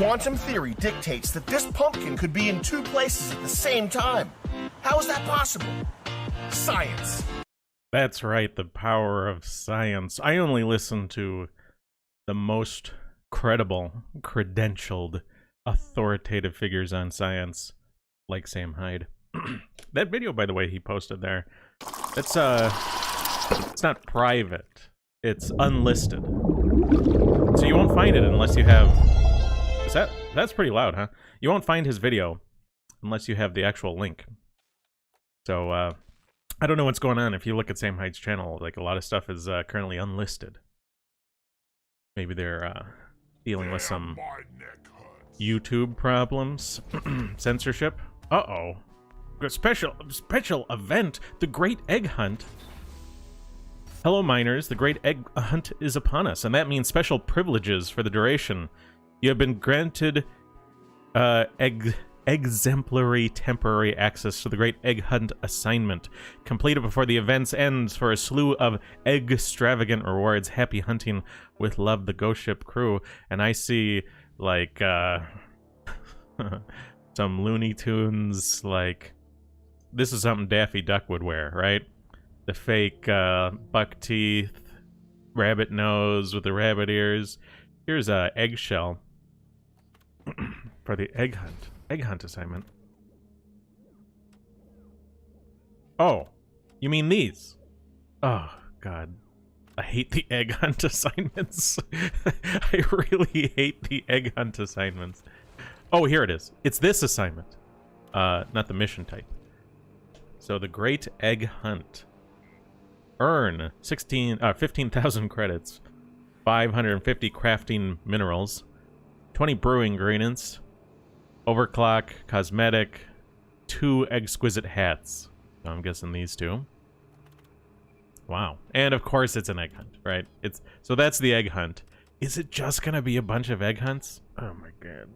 Quantum theory dictates that this pumpkin could be in two places at the same time. How is that possible? Science. That's right, the power of science. I only listen to the most credible, credentialed, authoritative figures on science, like Sam Hyde. That video, by the way, he posted there, it's not private, it's unlisted. So you won't find it unless you have... That's pretty loud, huh? You won't find his video unless you have the actual link. So, I don't know what's going on. If you look at Sam Hyde's channel, like, a lot of stuff is currently unlisted. Maybe they're dealing with some YouTube problems. Censorship. Uh-oh. Special event, the Great Egg Hunt. Hello, miners. The Great Egg Hunt is upon us, and that means special privileges for the duration. You have been granted exemplary temporary access to the Great Egg Hunt assignment. Completed before the events ends for a slew of extravagant rewards. Happy hunting with love, the Ghost Ship crew. And I see, like, some Looney Tunes, like... This is something Daffy Duck would wear, right? The fake buck teeth, rabbit nose with the rabbit ears. Here's a eggshell for the egg hunt assignment. Oh, you mean these? Oh God, I hate the egg hunt assignments. I really hate the egg hunt assignments. Oh, here it is. It's this assignment, not the mission type. So the Great Egg Hunt. Earn 15,000 credits, 550 crafting minerals, 20 brewing ingredients, overclock, cosmetic, 2 exquisite hats. So I'm guessing these two. Wow. And of course it's an egg hunt, right? So that's the egg hunt. Is it just gonna be a bunch of egg hunts? Oh my God.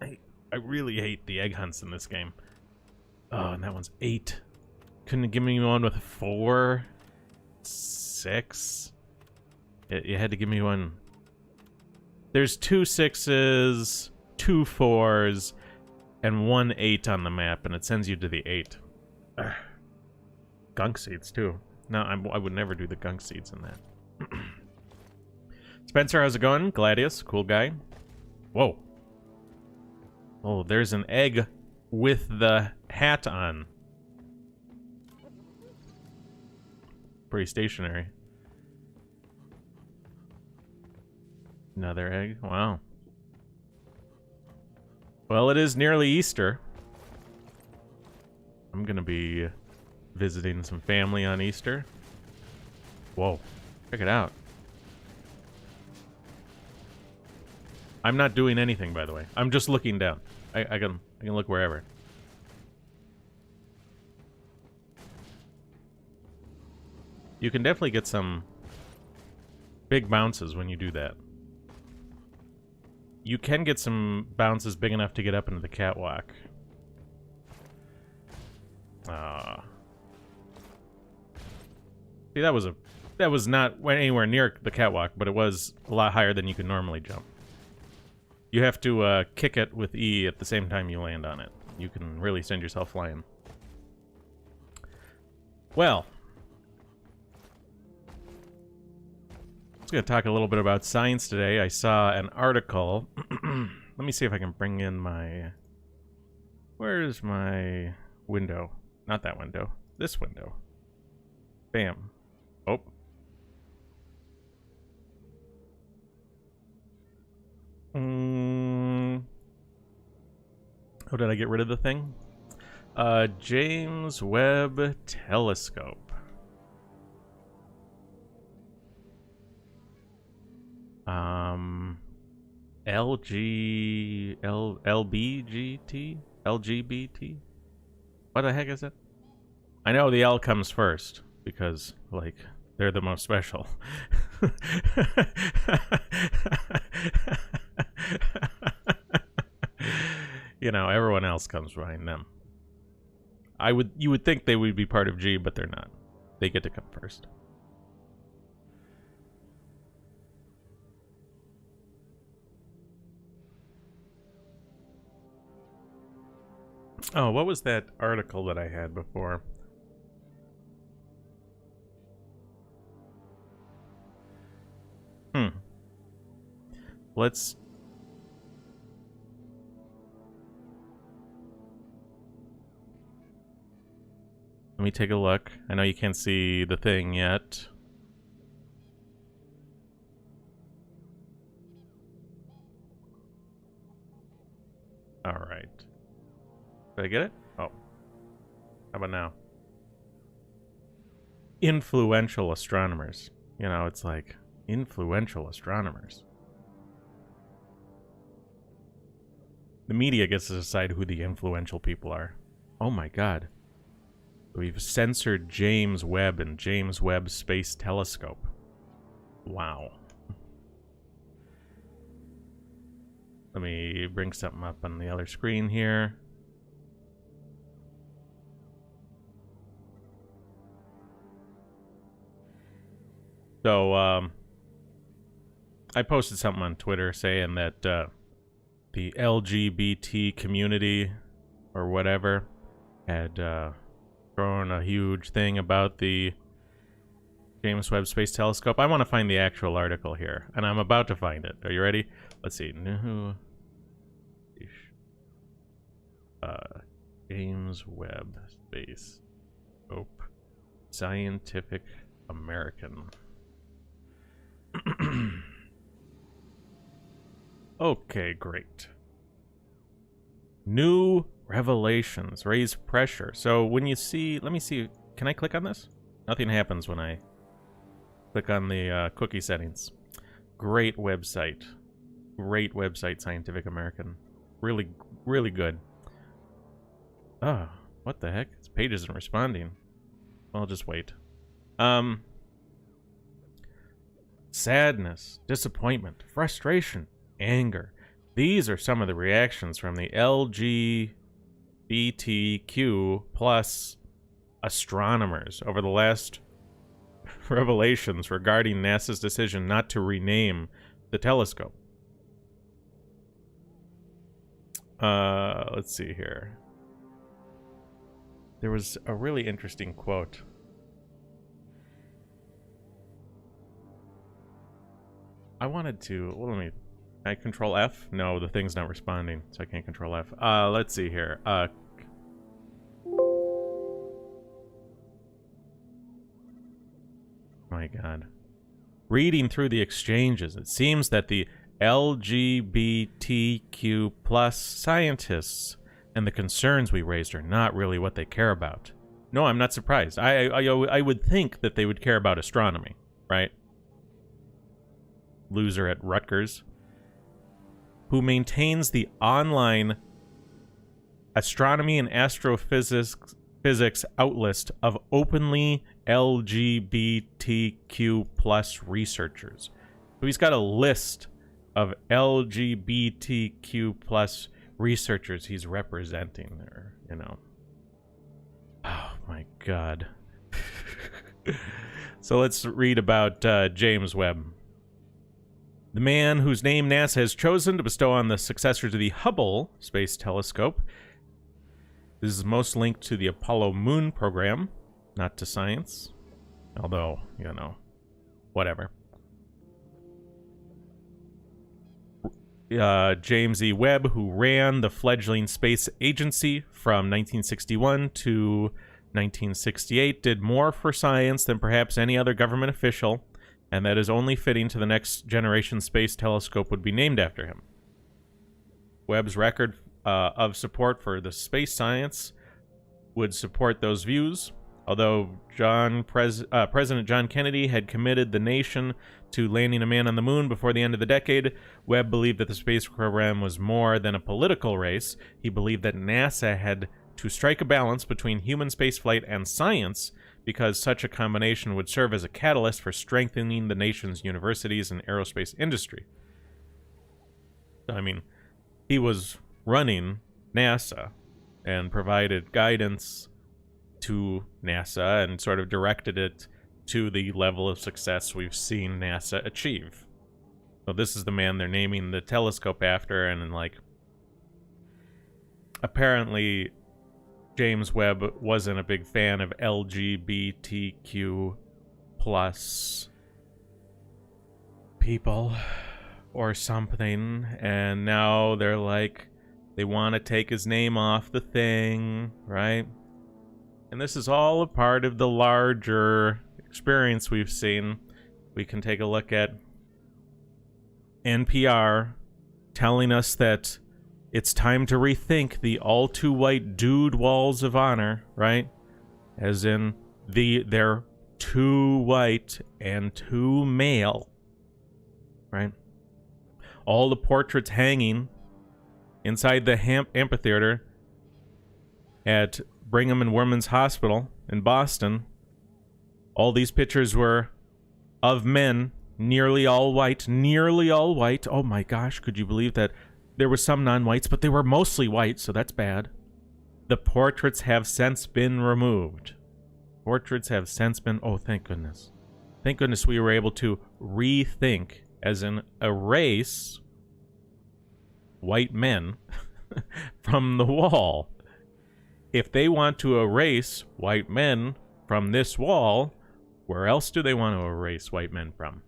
I really hate the egg hunts in this game. Oh, and that one's 8. Couldn't it give me one with 4? 6? You had to give me one. There's 2 6s, 2 4s, and 1 8 on the map, and it sends you to the 8. Ugh. Gunk seeds, too. No, I would never do the gunk seeds in that. Spencer, how's it going? Gladius, cool guy. Whoa. Oh, there's an egg with the hat on. Pretty stationary. Another egg. Wow. Well, it is nearly Easter. I'm gonna be visiting some family on Easter. Whoa. Check it out. I'm not doing anything, by the way. I'm just looking down. I can look wherever. You can definitely get some big bounces when you do that. You can get some bounces big enough to get up into the catwalk. See, that was not anywhere near the catwalk, but it was a lot higher than you could normally jump. You have to kick it with E at the same time you land on it. You can really send yourself flying. Well, I was going to talk a little bit about science today. I saw an article. Let me see if I can bring in my... Where's my window? Not that window. This window. Bam. Oh. Oh, did I get rid of the thing? James Webb Telescope. LGBT? What the heck is it? I know the L comes first, because, like, they're the most special. You know, everyone else comes behind them. You would think they would be part of G, but they're not. They get to come first. Oh, what was that article that I had before? Let's... Let me take a look. I know you can't see the thing yet. Alright. Did I get it? Oh. How about now? Influential astronomers. You know, it's like, influential astronomers. The media gets to decide who the influential people are. Oh my god. We've censored James Webb and James Webb Space Telescope. Wow. Let me bring something up on the other screen here. So, I posted something on Twitter saying that the LGBT community or whatever had thrown a huge thing about the James Webb Space Telescope. I want to find the actual article here, and I'm about to find it. Are you ready? Let's see. James Webb Space Telescope. Scientific American. Okay, great. New revelations raise pressure. So when you see, let me see, can I click on this? Nothing happens when I click on the cookie settings. Great website. Great website, Scientific American. Really, really good. Ah, what the heck? This page isn't responding. I'll just wait. Sadness, disappointment, frustration, anger. These are some of the reactions from the LGBTQ plus astronomers over the last revelations regarding NASA's decision not to rename the telescope. Let's see here. There was a really interesting quote. I wanted to... Well, let me... Can I control F? No, the thing's not responding, so I can't control F. Let's see here. My god. Reading through the exchanges, it seems that the LGBTQ plus scientists and the concerns we raised are not really what they care about. No, I'm not surprised. I would think that they would care about astronomy, right? Loser at Rutgers, who maintains the online astronomy and astrophysics outlist of openly LGBTQ plus researchers. So he's got a list of LGBTQ plus researchers he's representing there, you know. Oh my god. So let's read about James Webb. The man whose name NASA has chosen to bestow on the successor to the Hubble Space Telescope. This is most linked to the Apollo Moon program, not to science. Although, you know, whatever. James E. Webb, who ran the fledgling space agency from 1961 to 1968, did more for science than perhaps any other government official, and that is only fitting to the next generation space telescope would be named after him. Webb's record of support for the space science would support those views. Although President John Kennedy had committed the nation to landing a man on the moon before the end of the decade, Webb believed that the space program was more than a political race. He believed that NASA had to strike a balance between human spaceflight and science, because such a combination would serve as a catalyst for strengthening the nation's universities and aerospace industry. I mean, he was running NASA and provided guidance to NASA and sort of directed it to the level of success we've seen NASA achieve. So this is the man they're naming the telescope after, and like, apparently James Webb wasn't a big fan of LGBTQ plus people or something, and now they're like, they want to take his name off the thing, right? And this is all a part of the larger experience we've seen. We can take a look at NPR telling us that it's time to rethink the all-too-white dude walls of honor, right? As in, they're too white and too male, right? All the portraits hanging inside the amphitheater at Brigham and Women's Hospital in Boston, all these pictures were of men, nearly all white. Oh my gosh, could you believe that? There were some non-whites, but they were mostly white, so that's bad. The portraits have since been removed. Portraits have since been... Oh, thank goodness. Thank goodness we were able to rethink, as in erase white men from the wall. If they want to erase white men from this wall, where else do they want to erase white men from?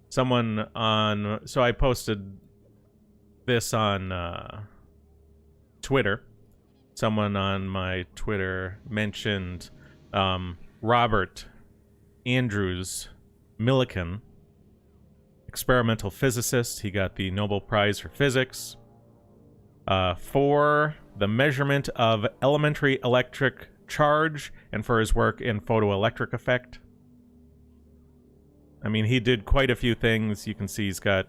Someone on... So I posted this on Twitter. Someone on my Twitter mentioned Robert Andrews Millikan, experimental physicist. He got the Nobel Prize for Physics for the measurement of elementary electric charge and for his work in photoelectric effect. I mean, he did quite a few things. You can see he's got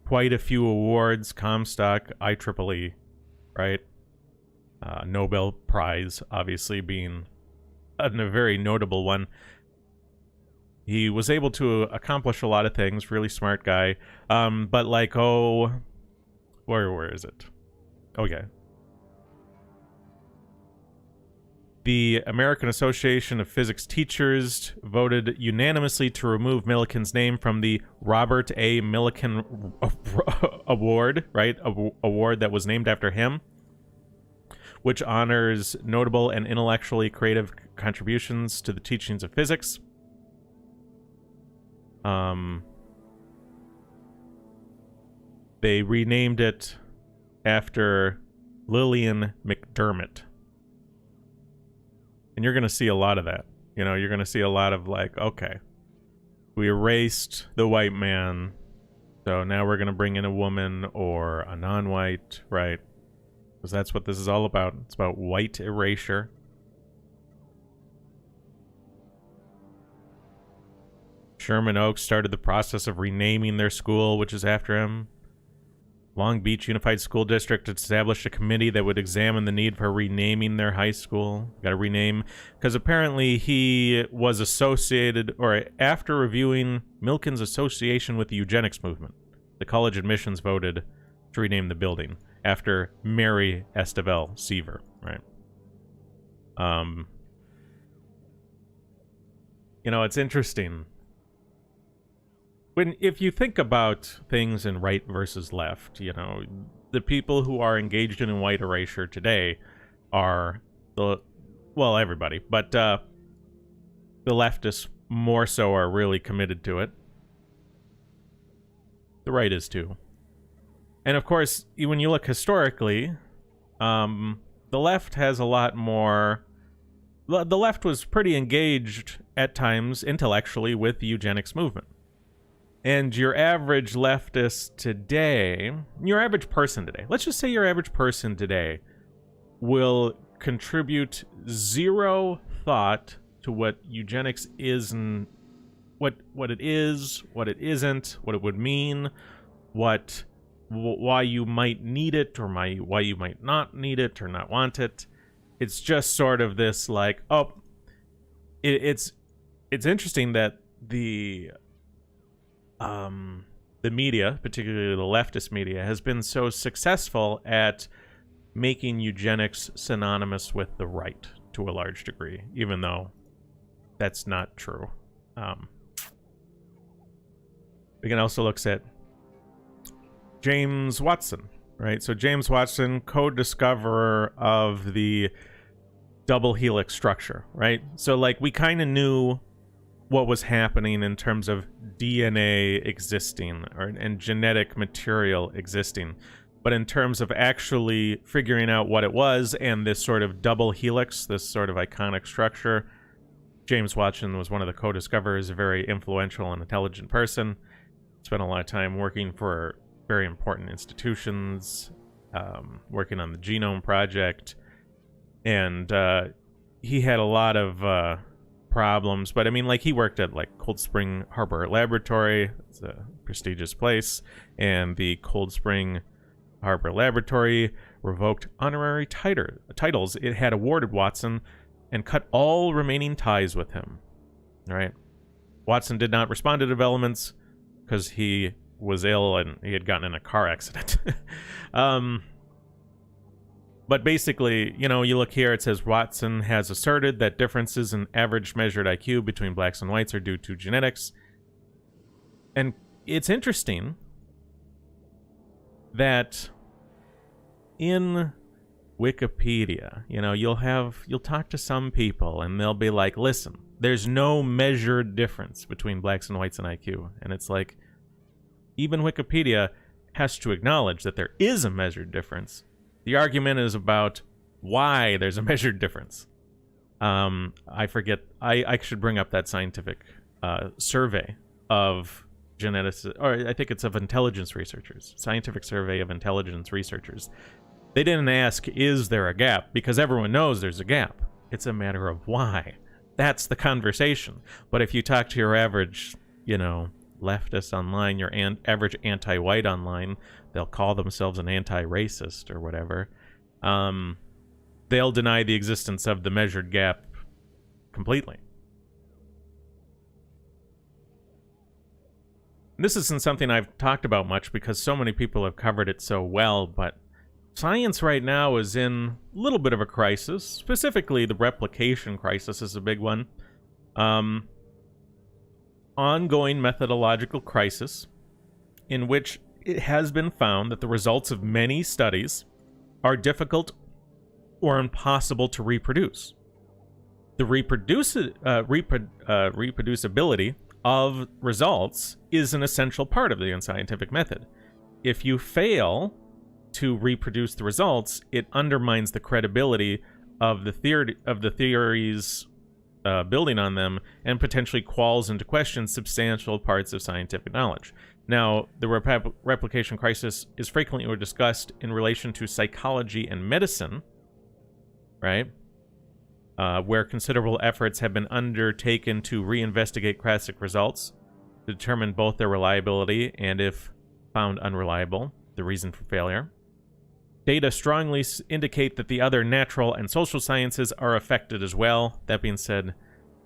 quite a few awards, Comstock, IEEE, right? Nobel Prize, obviously, being a very notable one. He was able to accomplish a lot of things, really smart guy. But like, oh, where is it? Okay. The American Association of Physics Teachers voted unanimously to remove Millikan's name from the Robert A. Millikan Award, right? Award that was named after him, which honors notable and intellectually creative contributions to the teachings of physics. They renamed it after Lillian McDermott. And you're going to see a lot of that. You know, you're going to see a lot of like, okay, we erased the white man, so now we're going to bring in a woman or a non-white, right? Because that's what this is all about. It's about white erasure. Sherman Oaks started the process of renaming their school, which is after him. Long Beach Unified School District established a committee that would examine the need for renaming their high school. Got to rename, because apparently he was associated, or after reviewing Millikan's association with the eugenics movement, the college admissions voted to rename the building after Mary Estevelle Seaver, right? You know, it's interesting. If you think about things in right versus left, you know, the people who are engaged in white erasure today are well, everybody, but the leftists more so are really committed to it. The right is too. And of course, when you look historically, the left has a lot more... The left was pretty engaged at times intellectually with the eugenics movement. And your average leftist today, your average person today, let's just say your average person today will contribute zero thought to what eugenics is and what it is, what it isn't, what it would mean, why you might need it or why you might not need it or not want it. It's just sort of this like, oh, it's interesting that the media, particularly the leftist media, has been so successful at making eugenics synonymous with the right to a large degree, even though that's not true. We can also look at James Watson, right? So James Watson, co-discoverer of the double helix structure, right? So like we kind of knew what was happening in terms of DNA existing and genetic material existing. But in terms of actually figuring out what it was and this sort of double helix, this sort of iconic structure, James Watson was one of the co-discoverers, a very influential and intelligent person. Spent a lot of time working for very important institutions, working on the Genome Project. And he had a lot of problems, but I mean, like, he worked at like Cold Spring Harbor Laboratory. It's a prestigious place, and the Cold Spring Harbor Laboratory revoked honorary titles it had awarded Watson and cut all remaining ties with him. All right. Watson did not respond to developments because he was ill and he had gotten in a car accident. But basically, you know, you look here, it says Watson has asserted that differences in average measured IQ between blacks and whites are due to genetics. And it's interesting that in Wikipedia, you know, you'll talk to some people and they'll be like, listen, there's no measured difference between blacks and whites in IQ. And it's like, even Wikipedia has to acknowledge that there is a measured difference. The argument is about why there's a measured difference. I forget, I should bring up that scientific survey of geneticists, or I think it's of intelligence researchers, scientific survey of intelligence researchers. They didn't ask, is there a gap? Because everyone knows there's a gap. It's a matter of why. That's the conversation. But if you talk to your average, you know, leftist online, your average anti-white online, they'll call themselves an anti-racist or whatever. They'll deny the existence of the measured gap completely. This isn't something I've talked about much because so many people have covered it so well, but science right now is in a little bit of a crisis. Specifically, the replication crisis is a big one. Ongoing methodological crisis in which it has been found that the results of many studies are difficult or impossible to reproduce. The reproducibility of results is an essential part of the scientific method. If you fail to reproduce the results, it undermines the credibility of the theories building on them, and potentially calls into question substantial parts of scientific knowledge. Now, the replication crisis is frequently discussed in relation to psychology and medicine, right? Where considerable efforts have been undertaken to reinvestigate classic results, to determine both their reliability and, if found unreliable, the reason for failure. Data strongly indicate that the other natural and social sciences are affected as well. That being said,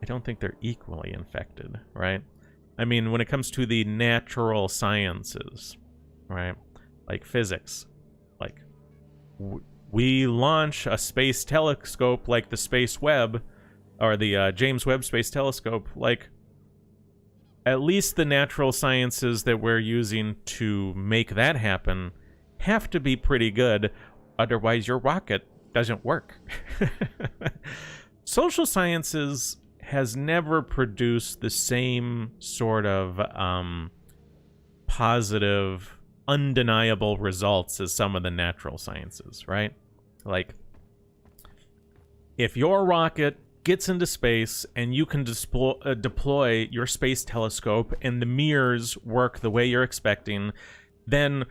I don't think they're equally infected, right? I mean, when it comes to the natural sciences, right? Like physics, like we launch a space telescope like the Space Webb, or the James Webb Space Telescope, like at least the natural sciences that we're using to make that happen have to be pretty good, otherwise your rocket doesn't work. Social sciences has never produced the same sort of positive, undeniable results as some of the natural sciences, right? Like, if your rocket gets into space and you can deploy your space telescope and the mirrors work the way you're expecting, then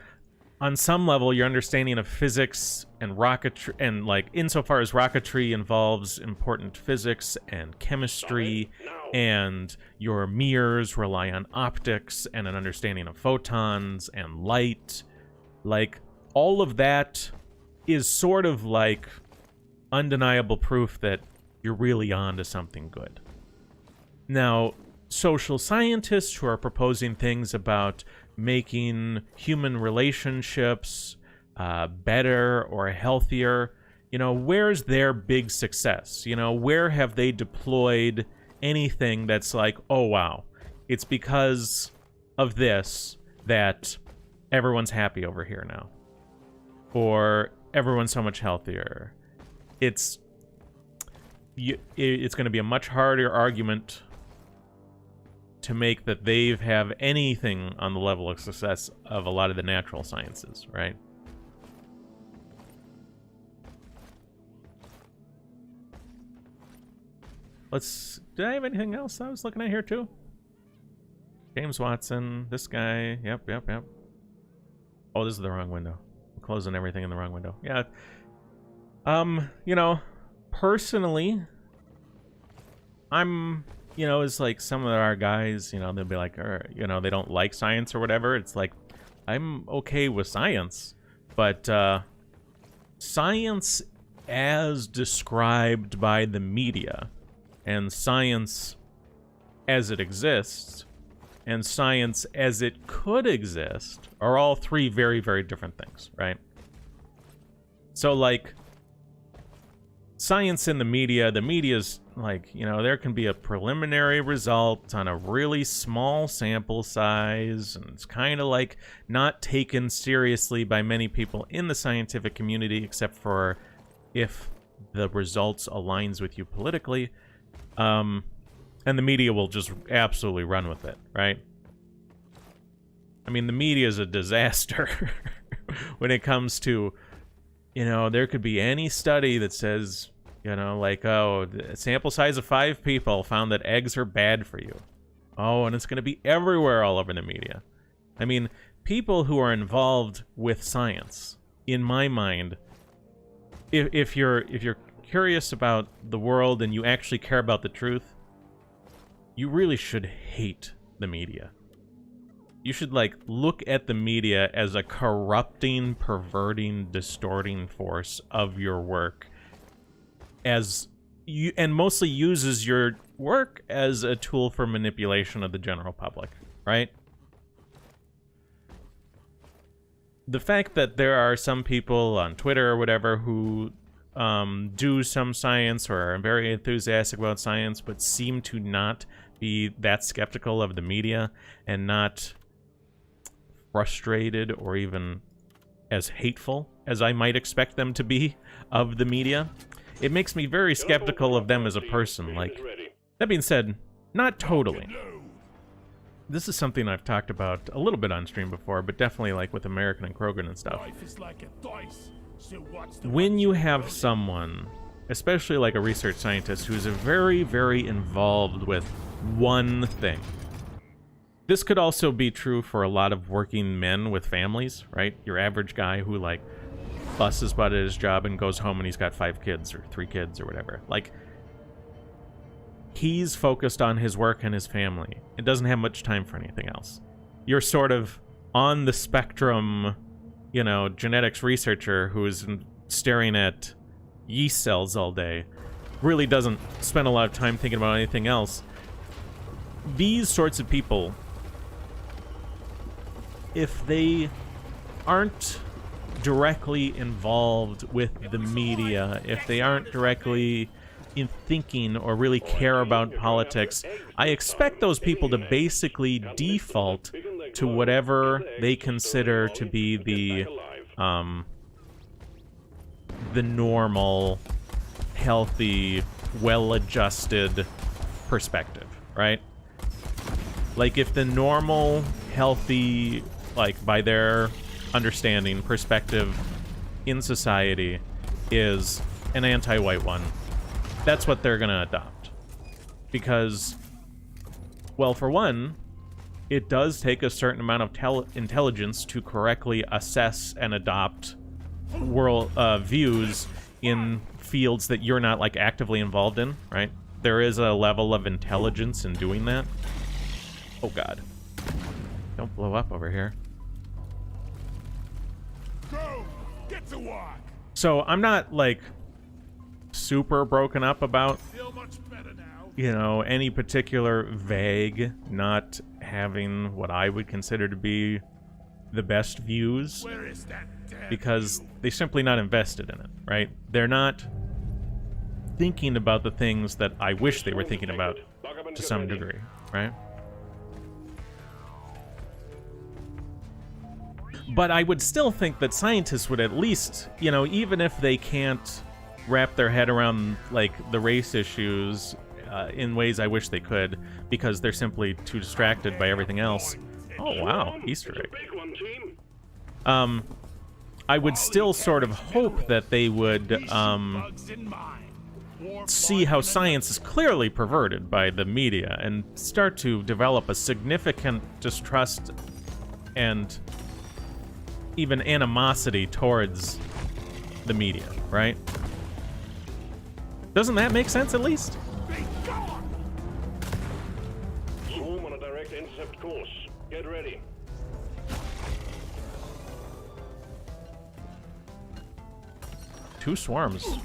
on some level, your understanding of physics and rocketry, and like insofar as rocketry involves important physics and chemistry, and your mirrors rely on optics and an understanding of photons and light, like all of that is sort of like undeniable proof that you're really on to something good. Now, social scientists who are proposing things about making human relationships better or healthier, you know, where's their big success? You know, where have they deployed anything that's like, oh wow, it's because of this that everyone's happy over here now, or everyone's so much healthier. It's going to be a much harder argument to make that they have anything on the level of success of a lot of the natural sciences, right? Did I have anything else I was looking at here too? James Watson, this guy, yep. Oh, this is the wrong window. I'm closing everything in the wrong window. Yeah. You know, personally, I'm, you know, it's like some of our guys, you know, they'll be like, you know, they don't like science or whatever. It's like, I'm okay with science, but science as described by the media, and science as it exists, and science as it could exist are all three very, very different things, right? So, like, science in the media's like, you know, there can be a preliminary result on a really small sample size, and it's kind of like not taken seriously by many people in the scientific community, except for if the results aligns with you politically. And the media will just absolutely run with it, right? I mean, the media is a disaster when it comes to, you know, there could be any study that says, you know, like, oh, the sample size of 5 people found that eggs are bad for you. Oh, and it's going to be everywhere all over the media. I mean, people who are involved with science, in my mind, if you're curious about the world and you actually care about the truth, you really should hate the media. You should, like, look at the media as a corrupting, perverting, distorting force of your work, as you, and mostly uses your work as a tool for manipulation of the general public, right? The fact that there are some people on Twitter or whatever who do some science or are very enthusiastic about science, but seem to not be that skeptical of the media and not frustrated or even as hateful as I might expect them to be of the media, it makes me very skeptical of them as a person. Like, that being said, not totally. This is something I've talked about a little bit on stream before, but definitely like with American and Krogan and stuff. When you have someone, especially like a research scientist, who's very, very involved with one thing. This could also be true for a lot of working men with families, right? Your average guy who, like, busts his butt at his job and goes home and he's got 5 kids or 3 kids or whatever. Like, he's focused on his work and his family. It doesn't have much time for anything else. You're sort of on the spectrum, you know, genetics researcher who is staring at yeast cells all day, really doesn't spend a lot of time thinking about anything else. These sorts of people, if they aren't directly involved with the media, if they aren't directly in thinking or really care about politics, I expect those people to basically default to whatever they consider to be the normal, healthy, well-adjusted perspective, right? Like, if the normal, healthy, like, by their understanding, perspective in society is an anti-white one, that's what they're gonna adopt. Because, well, for one, it does take a certain amount of intelligence to correctly assess and adopt world views in fields that you're not, like, actively involved in, right? There is a level of intelligence in doing that. Oh, God. Don't blow up over here. Go! Get to work! So, I'm not, like, super broken up about, Feel much better now. you know, any particular vague not having what I would consider to be the best views, Where is that damn because you? they're simply not invested in it, right? They're not thinking about the things that I wish they were thinking about to some degree, right? But I would still think that scientists would at least, you know, even if they can't wrap their head around, like, the race issues in ways I wish they could, because they're simply too distracted by everything else. Oh, wow. Easter egg. I would still sort of hope that they would see how science is clearly perverted by the media and start to develop a significant distrust and even animosity towards the media, right? Doesn't that make sense, at least? Swarm on a direct intercept course. Get ready. Two swarms.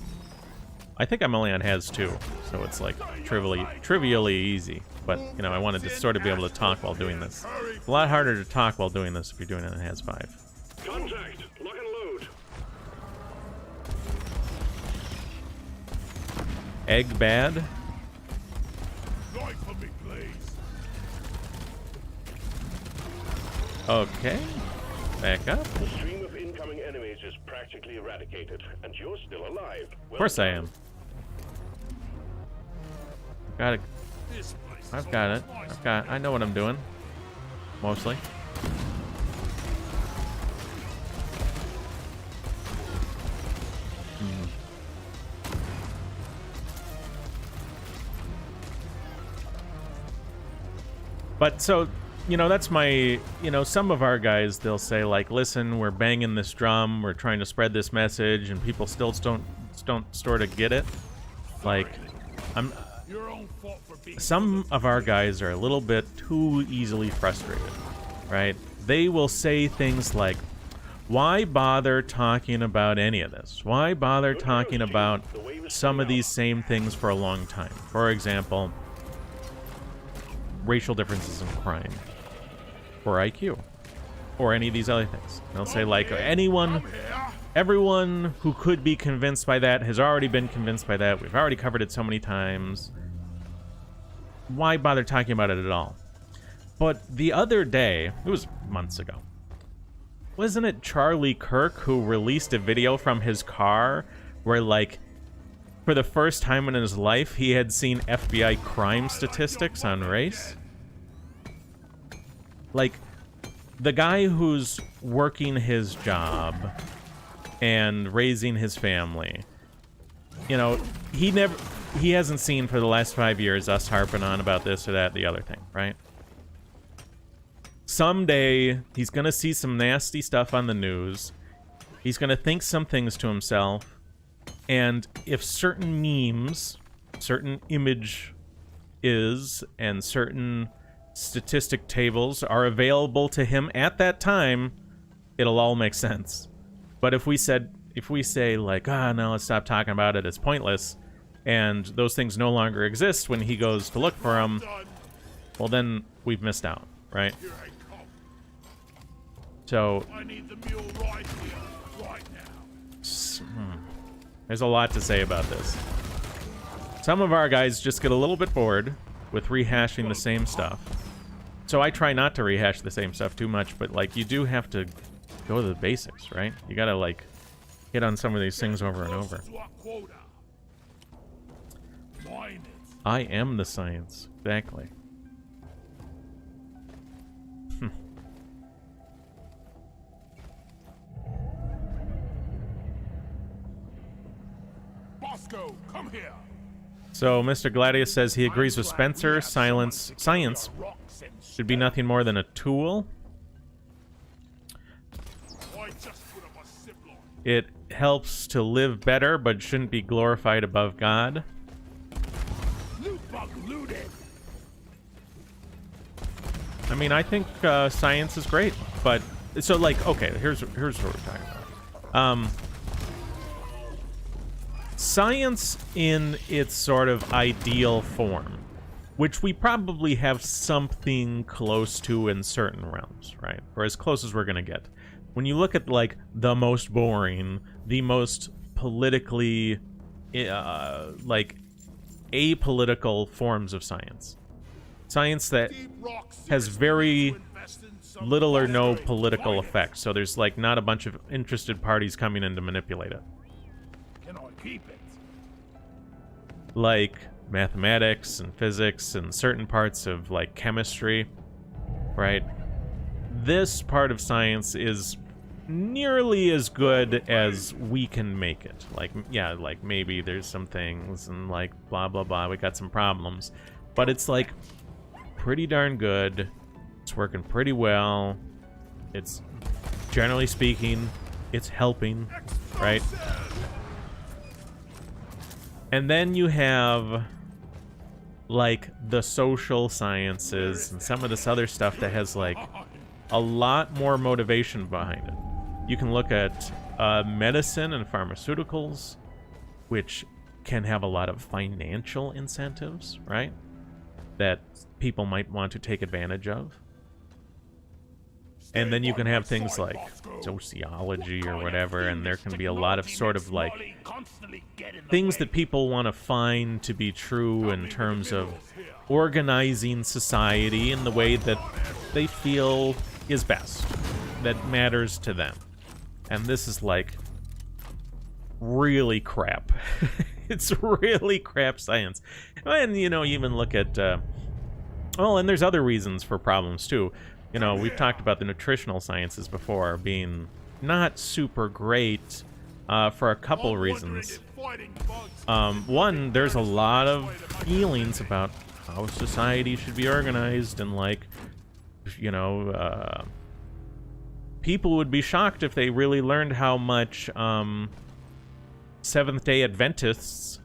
I think I'm only on has 2, so it's like trivially easy. But, you know, I wanted to sort of be able to talk while doing this. It's a lot harder to talk while doing this if you're doing it on has 5. Contact. Lock and load. Egg bad. Light for me, please. Okay. Back up. The stream of incoming enemies is practically eradicated, and you're still alive. Of course I am. Got it. This place is I've got it. I know what I'm doing. Mostly. But so, you know, that's my, you know, some of our guys, they'll say like, listen, we're banging this drum, we're trying to spread this message, and people still don't sort of get it. Like, your own fault for being some of our guys are a little bit too easily frustrated, right? They will say things like, why bother talking about any of this? Why bother talking about some of these same things for a long time? For example, racial differences in crime, or IQ, or any of these other things. They'll say like, everyone who could be convinced by that has already been convinced by that. We've already covered it so many times. Why bother talking about it at all? But the other day, it was months ago, wasn't it Charlie Kirk who released a video from his car where, like, for the first time in his life, he had seen FBI crime statistics on race? Like, the guy who's working his job and raising his family, you know, he hasn't seen for the last 5 years us harping on about this or that, the other thing, right? Someday, he's gonna see some nasty stuff on the news. He's gonna think some things to himself. And if certain memes, certain image and certain statistic tables are available to him at that time, it'll all make sense. But if we say like, no, let's stop talking about it, it's pointless, and those things no longer exist when he goes to look for them, well, then we've missed out, right? Here I come. So I need the mule right here, right now. there's a lot to say about this. Some of our guys just get a little bit bored with rehashing the same stuff. So I try not to rehash the same stuff too much, but, like, you do have to go to the basics, right? You gotta, like, hit on some of these things over and over. To our quota. Mine it. I am the science. Exactly. Bosco, come here. So Mr. Gladius says he agrees with Spencer. Science should be nothing more than a tool. I just put up a zip line. It helps to live better, but shouldn't be glorified above God. Loot bug looted. I mean, I think science is great, but so, like, okay, here's what we're talking about. Science in its sort of ideal form, which we probably have something close to in certain realms, right? Or as close as we're gonna get. When you look at, like, the most boring, the most politically, like, apolitical forms of science, science that has very little or no political effect. So there's like not a bunch of interested parties coming in to manipulate it. Can I keep it? Like mathematics and physics and certain parts of like chemistry, right? This part of science is nearly as good as we can make it. Like, yeah, like maybe there's some things and like blah blah blah, we got some problems, but it's like pretty darn good. It's working pretty well. It's, generally speaking, it's helping, right? And then you have like the social sciences and some of this other stuff that has like a lot more motivation behind it. You can look at medicine and pharmaceuticals, which can have a lot of financial incentives, right? That people might want to take advantage of. And then you can have things like sociology or whatever, and there can be a lot of sort of like things that people want to find to be true in terms of organizing society in the way that they feel is best, that matters to them. And this is like really crap. It's really crap science. And, you know, even look at, well, and there's other reasons for problems too. You know, we've talked about the nutritional sciences before being not super great for a couple reasons. One, there's a lot of feelings about how society should be organized, and like, you know, people would be shocked if they really learned how much Seventh-day Adventists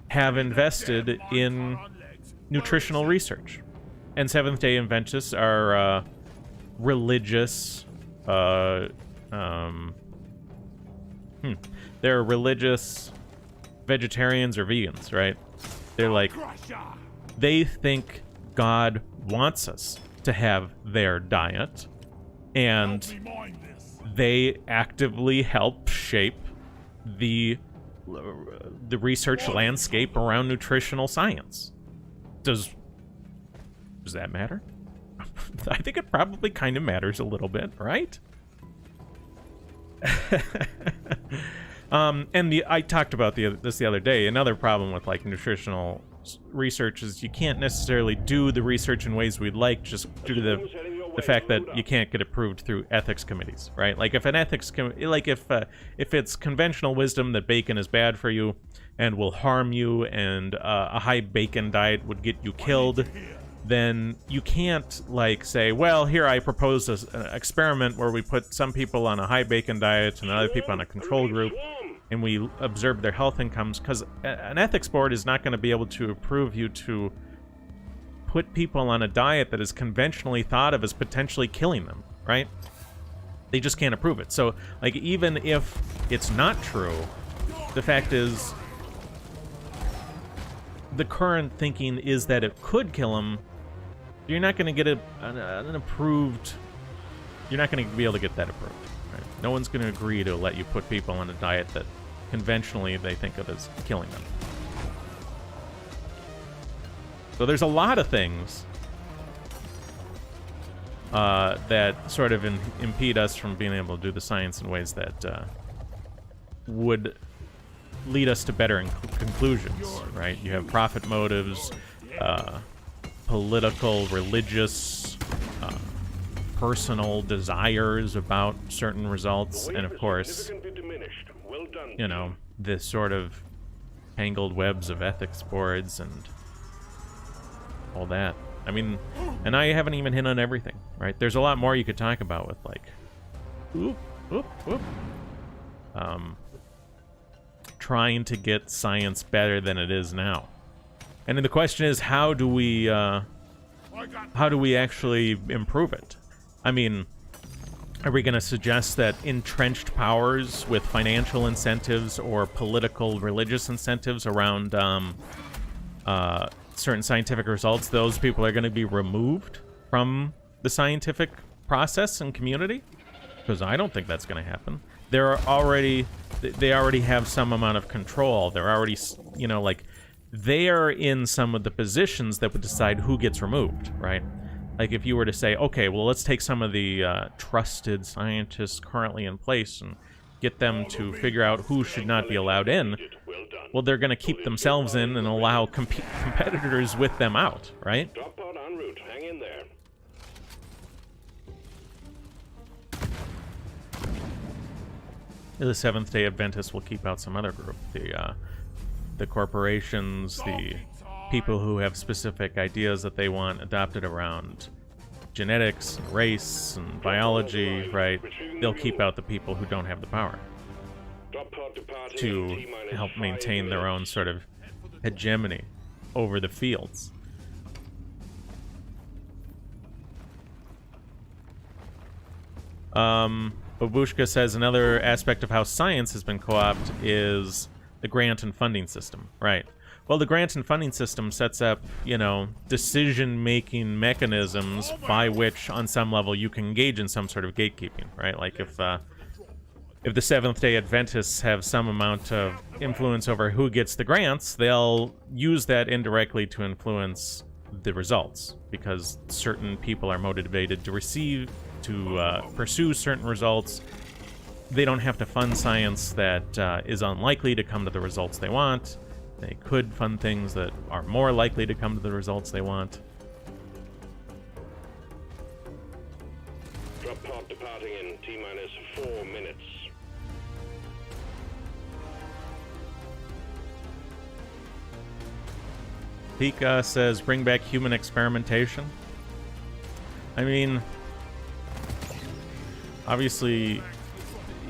have invested in nutritional research. And Seventh-day Adventists are religious, they're religious vegetarians or vegans, right? They're like, they think God wants us to have their diet, and they actively help shape the research landscape around nutritional science. Does that matter? I think it probably kind of matters a little bit, right? And I talked about this the other day. Another problem with like nutritional research is you can't necessarily do the research in ways we'd like, just due to the fact that you can't get approved through ethics committees, right? Like if an ethics like if it's conventional wisdom that bacon is bad for you and will harm you, and a high bacon diet would get you killed, then you can't like say, well, here I propose an experiment where we put some people on a high bacon diet and other people on a control group, and we observe their health incomes, because an ethics board is not going to be able to approve you to put people on a diet that is conventionally thought of as potentially killing them, right? They just can't approve it. So, like, even if it's not true, the fact is, the current thinking is that it could kill them. You're not going to get an approved... You're not going to be able to get that approved. Right? No one's going to agree to let you put people on a diet that conventionally they think of as killing them. So there's a lot of things that sort of impede us from being able to do the science in ways that would lead us to better conclusions, right? You have profit motives, political, religious, personal desires about certain results, and of course, you know, this sort of tangled webs of ethics boards and all that. I mean, and I haven't even hit on everything, right? There's a lot more you could talk about with, like, trying to get science better than it is now. And then the question is, how do we actually improve it? I mean, are we going to suggest that entrenched powers with financial incentives or political, religious incentives around certain scientific results, those people are going to be removed from the scientific process and community? Because I don't think that's going to happen. They already have some amount of control. They're already, you know, like, they are in some of the positions that would decide who gets removed, right? Like if you were to say, okay, well, let's take some of the trusted scientists currently in place and get them to figure out who should not be allowed in, well, they're going to keep themselves in and allow competitors with them out, right? Drop pod en route. Hang in there. The Seventh-day Adventists will keep out some other group. The corporations, the people who have specific ideas that they want adopted around genetics, and race, and biology, right? They'll keep out the people who don't have the power to help maintain their own sort of hegemony over the fields. Babushka says another aspect of how science has been co-opted is the grant and funding system, right? Well, the grant and funding system sets up, you know, decision-making mechanisms by which, on some level, you can engage in some sort of gatekeeping, right? Like if the Seventh-day Adventists have some amount of influence over who gets the grants, they'll use that indirectly to influence the results, because certain people are motivated to pursue certain results. They don't have to fund science that is unlikely to come to the results they want. They could fund things that are more likely to come to the results they want. Drop pod departing in T-minus 4 minutes. Pika says, bring back human experimentation. I mean, obviously,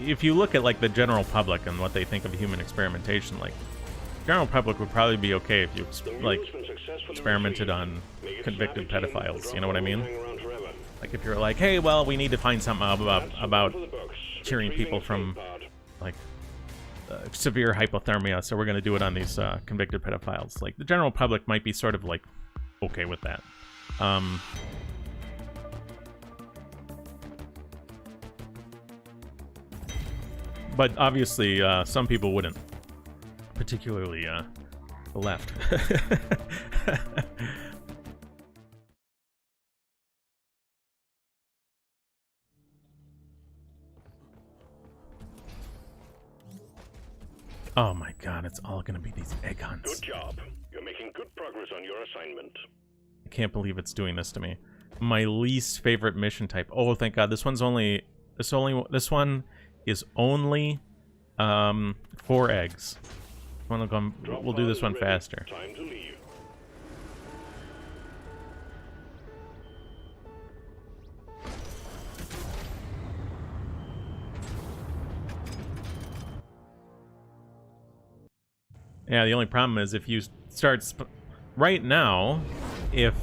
if you look at, like, the general public and what they think of human experimentation, like, general public would probably be okay if you, like, experimented on convicted pedophiles, you know what I mean? Like, if you're like, hey, well, we need to find something about cheering people from, like, severe hypothermia, so we're going to do it on these convicted pedophiles. Like, the general public might be sort of, like, okay with that. But obviously, some people wouldn't. Particularly, the left. Oh my god, it's all gonna be these egg hunts. Good job. You're making good progress on your assignment. I can't believe it's doing this to me. My least favorite mission type. Oh, thank god, this one is only 4 eggs. We'll do this one faster. Time to leave. Yeah, the only problem is if you start... right now, if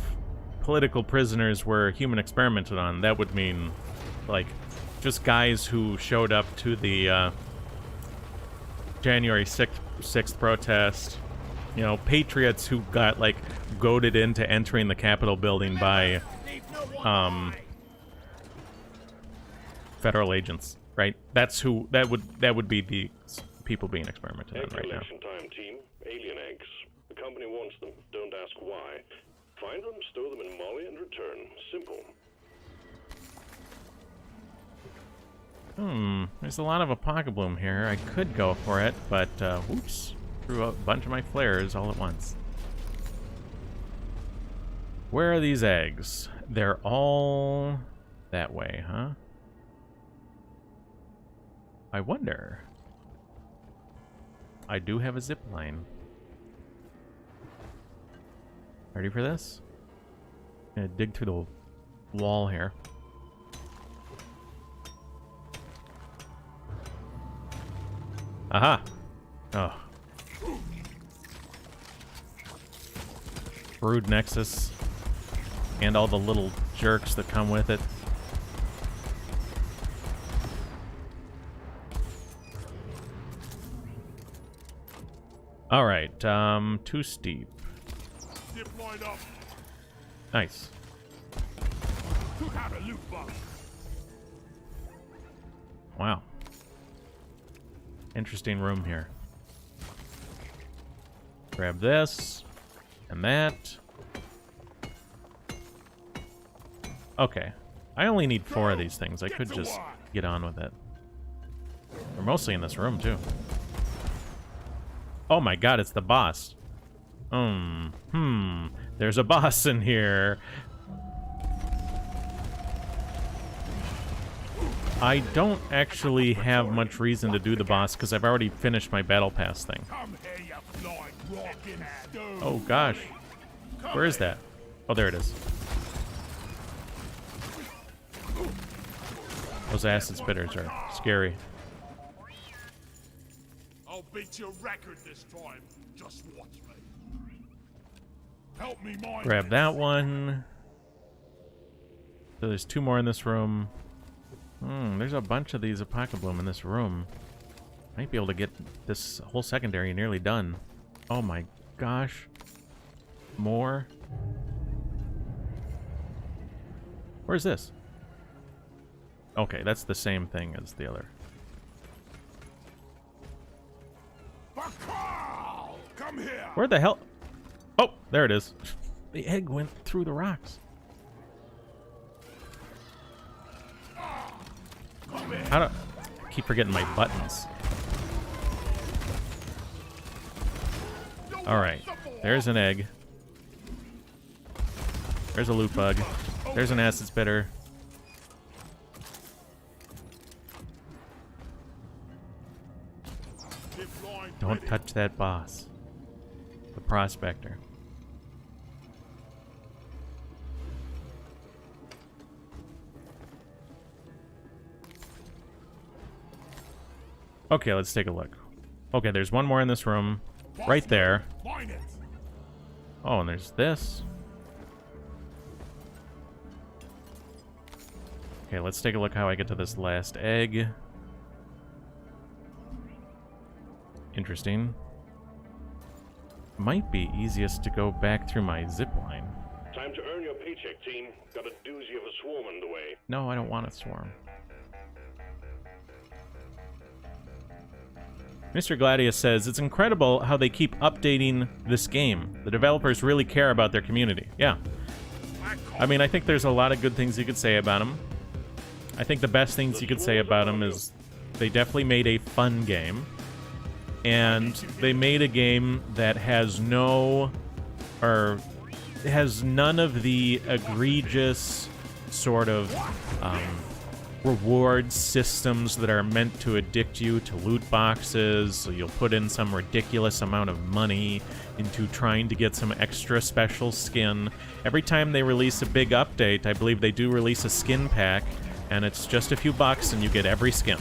political prisoners were human experimented on, that would mean, like, just guys who showed up to the January 6th protest, you know, patriots who got, like, goaded into entering the Capitol building by federal agents, right? That's who... that would be the people being experimented on right now. Time, team. Alien eggs. The company wants them. Don't ask why. Find them, stow them in Molly, and return. Simple. There's a lot of Apoca Bloom here. I could go for it, but, whoops. Threw a bunch of my flares all at once. Where are these eggs? They're all that way, huh? I wonder. I do have a zip line. Ready for this? I'm gonna dig through the wall here. Aha! Oh. Brood Nexus. And all the little jerks that come with it. Alright, too steep. Zip line up. Nice. Took out a loot box. Wow. Interesting room here. Grab this and that. Okay. I only need 4 of these things. I could just get on with it. They're mostly in this room, too. Oh my god, it's the boss. There's a boss in here. I don't actually have much reason to do the boss because I've already finished my battle pass thing. Oh gosh. Where is that? Oh, there it is. Those acid spitters are scary. I'll beat your record this time. Just watch me. Help me mind. Grab that one. So there's 2 more in this room. There's a bunch of these Apocabloom in this room. Might be able to get this whole secondary nearly done. Oh my gosh. More. Where's this? Okay, that's the same thing as the other. Come here. Where the hell? Oh, there it is. The egg went through the rocks. How do I keep forgetting my buttons? Alright. There's an egg. There's a loot bug. There's an acid spitter. Don't touch that boss. The prospector. Okay, let's take a look. Okay, there's one more in this room. Right there. Oh, and there's this. Okay, let's take a look how I get to this last egg. Interesting. Might be easiest to go back through my zip line. Time to earn your paycheck, team. Got a doozy of a swarm on the way. No, I don't want a swarm. Mr. Gladius says, it's incredible how they keep updating this game. The developers really care about their community. Yeah. I mean, I think there's a lot of good things you could say about them. I think the best things you could say about them is they definitely made a fun game. And they made a game that has none of the egregious sort of reward systems that are meant to addict you to loot boxes. So you'll put in some ridiculous amount of money into trying to get some extra special skin. Every time they release a big update, I believe they do release a skin pack, and it's just a few bucks and you get every skin,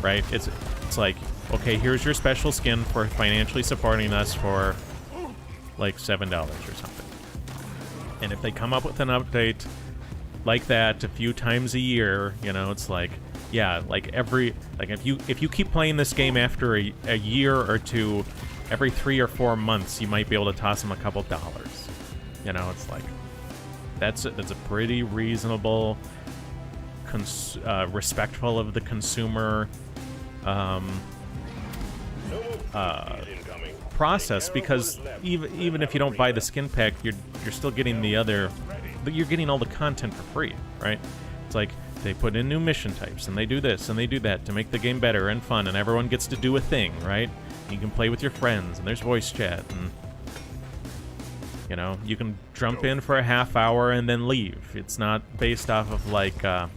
right? It's like, okay, here's your special skin for financially supporting us for like $7 or something. And if they come up with an update like that a few times a year, you know, it's like, yeah, like if you keep playing this game after a year or two, every 3 or 4 months, you might be able to toss them a couple dollars. You know, it's like that's a pretty reasonable, respectful of the consumer process, because even if you don't buy the skin pack, you're still getting the other. You're getting all the content for free, right? It's like they put in new mission types, and they do this, and they do that to make the game better and fun, and everyone gets to do a thing, right? You can play with your friends, and there's voice chat, and, you know, you can jump in for a half hour and then leave. It's not based off of, like, I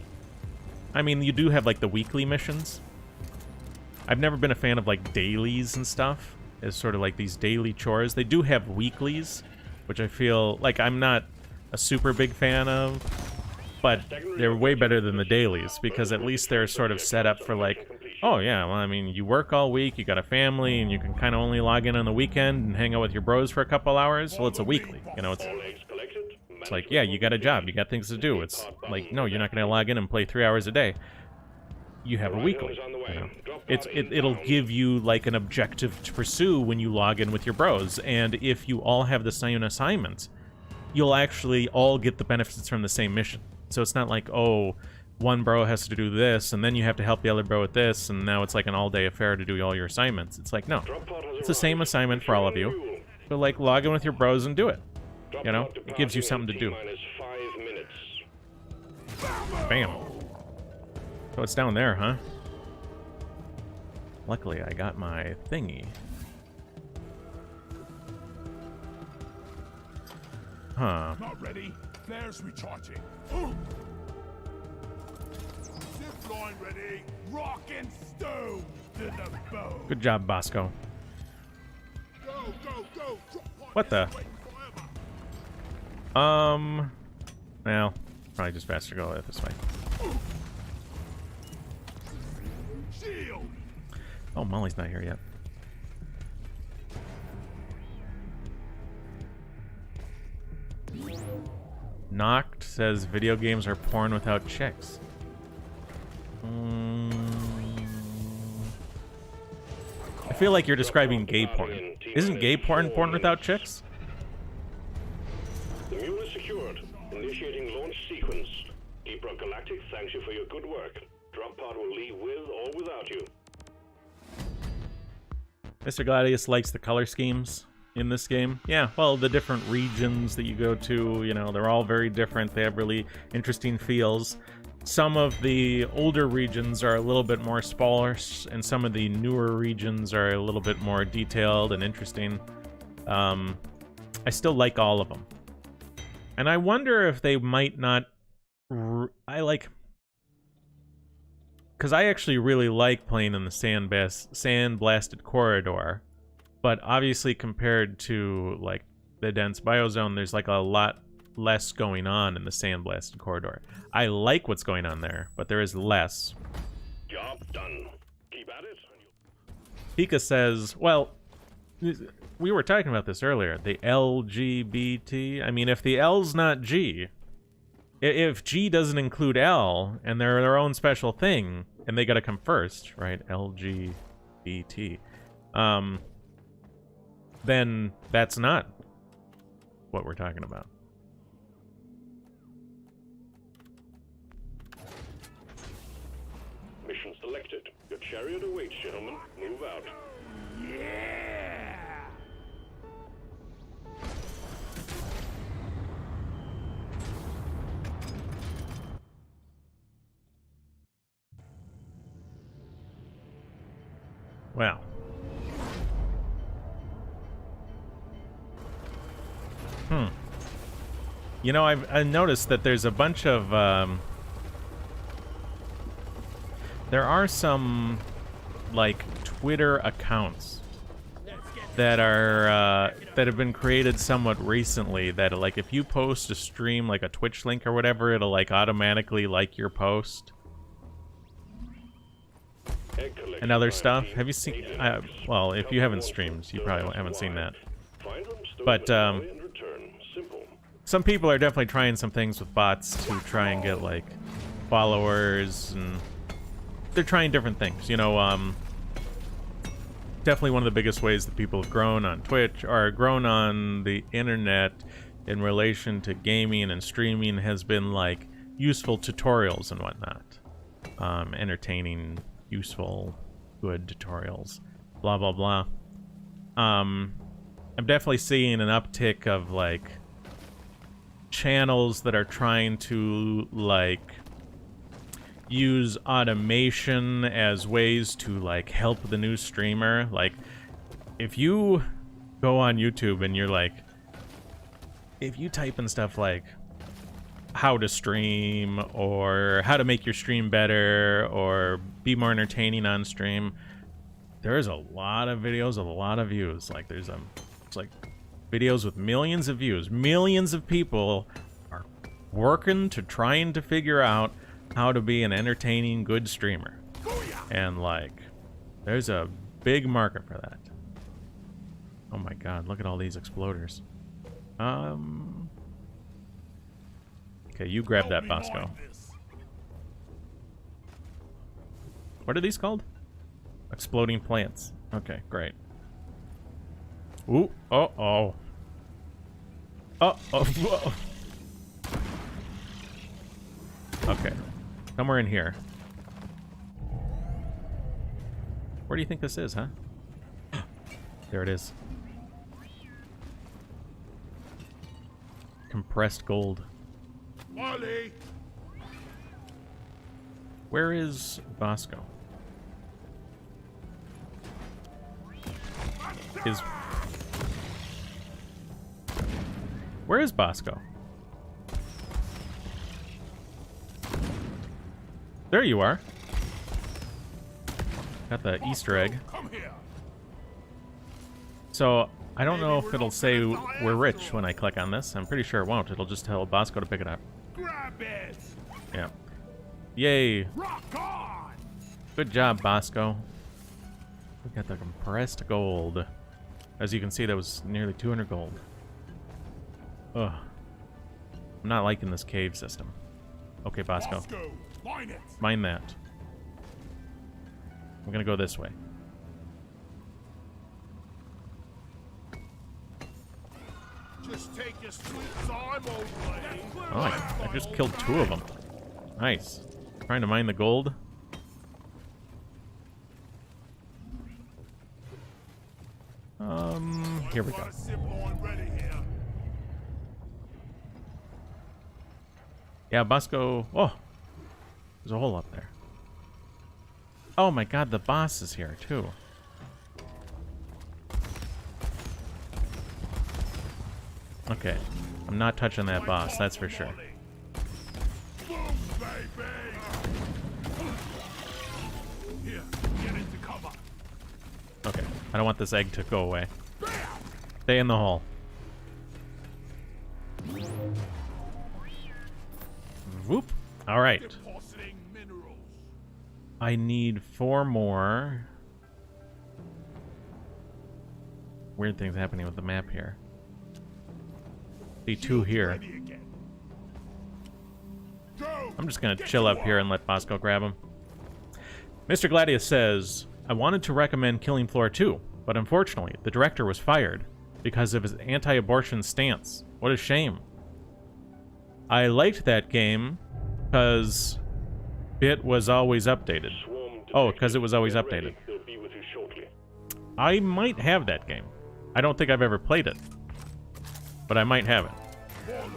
mean, you do have, like, the weekly missions. I've never been a fan of, like, dailies and stuff. It's sort of like these daily chores. They do have weeklies, which I feel like I'm not a super big fan of, but they're way better than the dailies, because at least they're sort of set up for like, oh yeah, well, I mean, you work all week, you got a family, and you can kind of only log in on the weekend and hang out with your bros for a couple hours. Well, it's a weekly, you know, it's like, yeah, you got a job, you got things to do. It's like, no, you're not going to log in and play 3 hours a day. You have a weekly, you know? It'll give you like an objective to pursue when you log in with your bros, and if you all have the same assignments, you'll actually all get the benefits from the same mission. So it's not like, oh, one bro has to do this, and then you have to help the other bro with this, and now it's like an all-day affair to do all your assignments. It's like, no. It's the same assignment for all of you. So, like, log in with your bros and do it. Drop You know, pod it gives you departing something to do. in T-minus 5 minutes. Bam. So it's down there, huh? Luckily, I got my thingy. Huh. Not ready. Flares recharging. Zip line ready. Rock and stone to the bone. Good job, Bosco. Go, go, go. Drop pod What the? escalating forever. Well, probably just faster go this way. Shield. Oh, Molly's not here yet. Knocked says video games are porn without chicks. I feel like you're describing gay porn. Isn't gay porn porn without chicks? The mule is secured. Initiating launch sequence. Deep Rock Galactic thanks you for your good work. Drop pod will leave with or without you. Mr. Gladius likes the color schemes in this game. Yeah, well, the different regions that you go to, you know, they're all very different. They have really interesting feels. Some of the older regions are a little bit more sparse, and some of the newer regions are a little bit more detailed and interesting. I still like all of them. And I wonder if they might not... Because I actually really like playing in the sand-blasted corridor. But obviously compared to, like, the dense biozone, there's, like, a lot less going on in the sand-blasted corridor. I like what's going on there, but there is less. Job done. Keep at it. Pika says, well, we were talking about this earlier. The LGBT. I mean, if the L's not G, if G doesn't include L, and they're their own special thing, and they gotta come first, right? LGBT. Then that's not what we're talking about. Mission selected. Your chariot awaits, gentlemen. Move out. Yeah. Well. You know, I noticed that there's a bunch of, there are some, like, Twitter accounts that are, that have been created somewhat recently that, like, if you post a stream, like a Twitch link or whatever, it'll, like, automatically like your post. And other stuff. Have you seen, well, if you haven't streamed, you probably haven't seen that. But, some people are definitely trying some things with bots to try and get, like, followers, and they're trying different things, you know. Definitely one of the biggest ways that people have grown on Twitch, or grown on the internet in relation to gaming and streaming, has been, like, useful tutorials and whatnot. Entertaining, useful, good tutorials, blah, blah, blah. I'm definitely seeing an uptick of, like, channels that are trying to, like, use automation as ways to, like, help the new streamer. Like, if you go on YouTube and you're like, if you type in stuff like how to stream, or how to make your stream better, or be more entertaining on stream, there's a lot of videos with a lot of views. Like, there's it's like videos with millions of views. Millions of people are working to trying to figure out how to be an entertaining, good streamer. And, like, there's a big market for that. Oh my god, look at all these exploders. Okay, you grab that, Bosco. What are these called? Exploding plants. Okay, great. Ooh, uh-oh. Uh-oh, whoa. Okay, somewhere in here. Where do you think this is, huh? There it is. compressed gold. Molly! Where is Bosco? Where is Bosco? There you are. Got the Easter egg. Come here! So, I don't know if it'll say we're rich when I click on this. I'm pretty sure it won't. It'll just tell Bosco to pick it up. Grab it! Yeah. Yay. Rock on! Good job, Bosco. We got the compressed gold. As you can see, that was nearly 200 gold. Ugh. I'm not liking this cave system. Okay, Bosco. Bosco, mine it! Mind that. I'm gonna go this way. Just take your sweet time, old lady. Oh, I just killed 2 of them. Nice. Trying to mine the gold. Here we go. Got a zip line ready here. Yeah, Bosco. Oh, there's a hole up there. Oh my god, the boss is here too. Okay, I'm not touching that boss, that's for sure. Boom, baby! Here, get into cover. Okay, I don't want this egg to go away. Stay in the hole. Whoop. All right. Depositing minerals. I need 4 more. Weird things happening with the map here. See 2 here. Ready again. Go! I'm just gonna chill up here and let Bosco grab him. Mr. Gladius says, I wanted to recommend Killing Floor 2, but unfortunately, the director was fired because of his anti-abortion stance. What a shame. I liked that game because it was always updated. Oh, because it was always updated. They'll be with you shortly. I might have that game. I don't think I've ever played it, but I might have it. Follow me.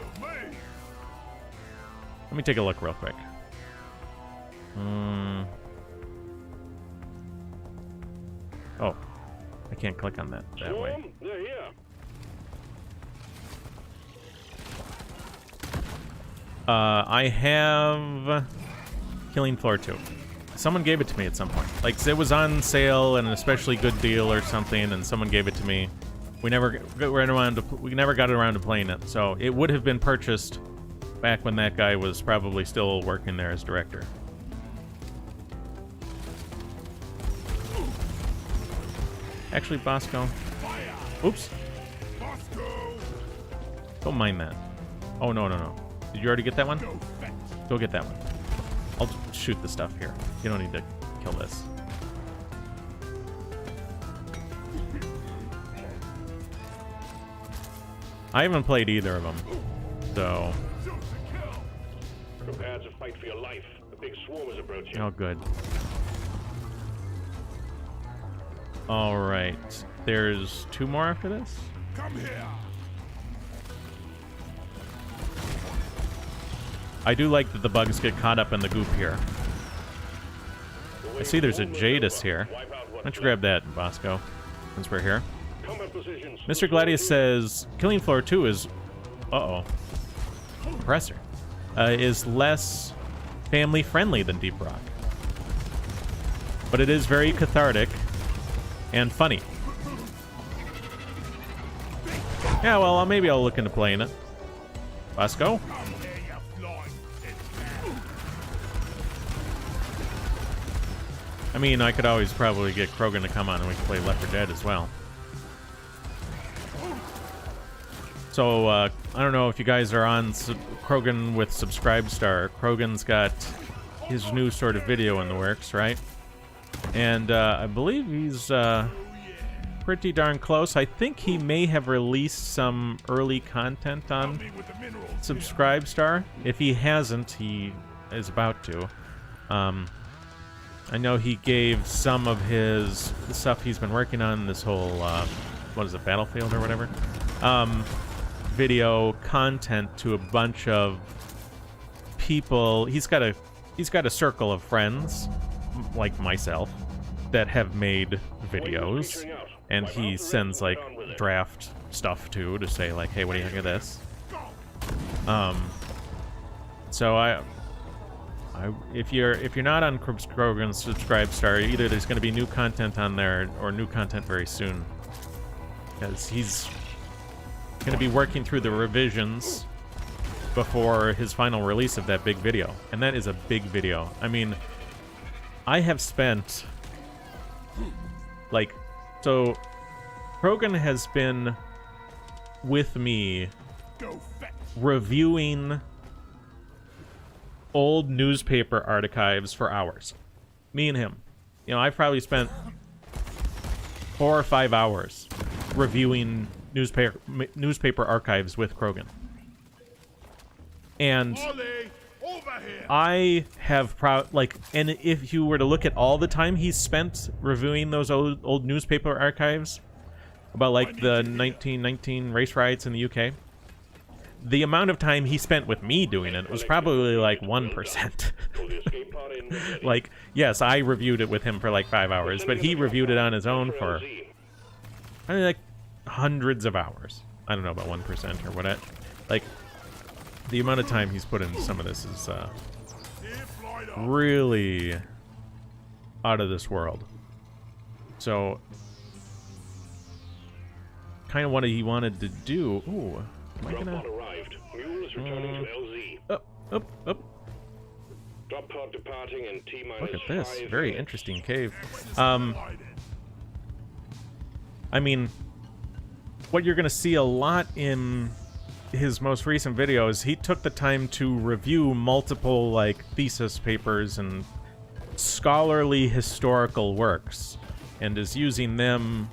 Let me take a look real quick. Oh, I can't click on that way. Swarm, they're here. I have Killing Floor 2. Someone gave it to me at some point. Like, it was on sale and an especially good deal or something, and someone gave it to me. We never got around to playing it, so it would have been purchased back when that guy was probably still working there as director. Actually, Bosco. Oops. Bosco. Don't mind that. Oh, no, no, no. Did you already get that one? No fetch. Go get that one. I'll just shoot the stuff here. You don't need to kill this. I haven't played either of them, so... Shoot to kill. Prepare to fight for your life. A big swarm is approaching. Oh, good. Alright. There's 2 more after this? Come here. I do like that the bugs get caught up in the goop here. I see there's a Jadis here. Why don't you grab that, Bosco, since we're here. Combat positions. Mr. Gladius says Killing Floor 2 is... Uh-oh. Compressor. Is less family-friendly than Deep Rock. But it is very cathartic and funny. Yeah, well, maybe I'll look into playing it. Bosco? I mean, I could always probably get Krogan to come on and we can play Left 4 Dead as well. So, I don't know if you guys are on Krogan with Subscribestar. Krogan's got his new sort of video in the works, right? And I believe he's pretty darn close. I think he may have released some early content on Subscribestar. If he hasn't, he is about to. I know he gave some of the stuff he's been working on, this whole, what is it, Battlefield or whatever? video content to a bunch of people. He's got a circle of friends like myself that have made videos, and he sends like draft stuff to say like, hey, what do you think of this? So if you're not on Krogan's subscribe star, either there's going to be new content on there or new content very soon, because he's going to be working through the revisions before his final release of that big video, and that is a big video. I mean, I have spent like, so Krogan has been with me reviewing old newspaper archives for hours. Me and him. You know, I've probably spent 4 or 5 hours reviewing newspaper archives with Krogan. And I have and if you were to look at all the time he's spent reviewing those old newspaper archives about like the 1919 race riots in the UK, the amount of time he spent with me doing it was probably like 1%. Like, yes, I reviewed it with him for like 5 hours, but he reviewed it on his own for, I mean, like hundreds of hours. I don't know about 1% or what. Like, the amount of time he's put into some of this is really out of this world. So, kind of what he wanted to do. Ooh, am I gonna? Up. Drop pod departing in T-minus. Look at this, very interesting cave. I mean, what you're gonna see a lot in his most recent videos, he took the time to review multiple like thesis papers and scholarly historical works, and is using them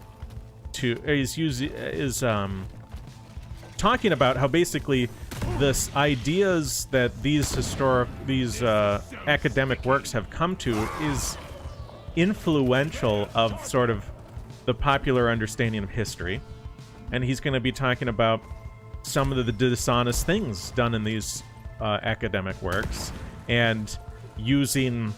to is talking about how basically this ideas that these academic works have come to is influential of sort of the popular understanding of history, and he's going to be talking about some of the dishonest things done in these academic works, and using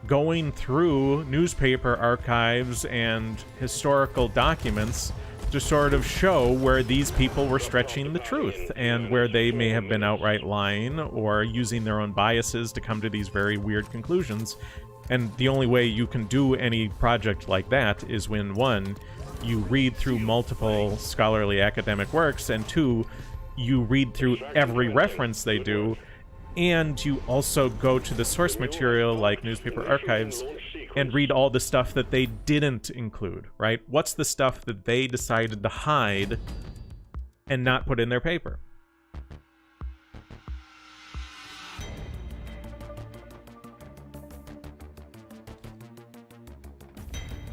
going through newspaper archives and historical documents to sort of show where these people were stretching the truth and where they may have been outright lying or using their own biases to come to these very weird conclusions. And the only way you can do any project like that is when, 1, you read through multiple scholarly academic works, and 2, you read through every reference they do, and you also go to the source material like newspaper archives and read all the stuff that they didn't include, right? What's the stuff that they decided to hide and not put in their paper?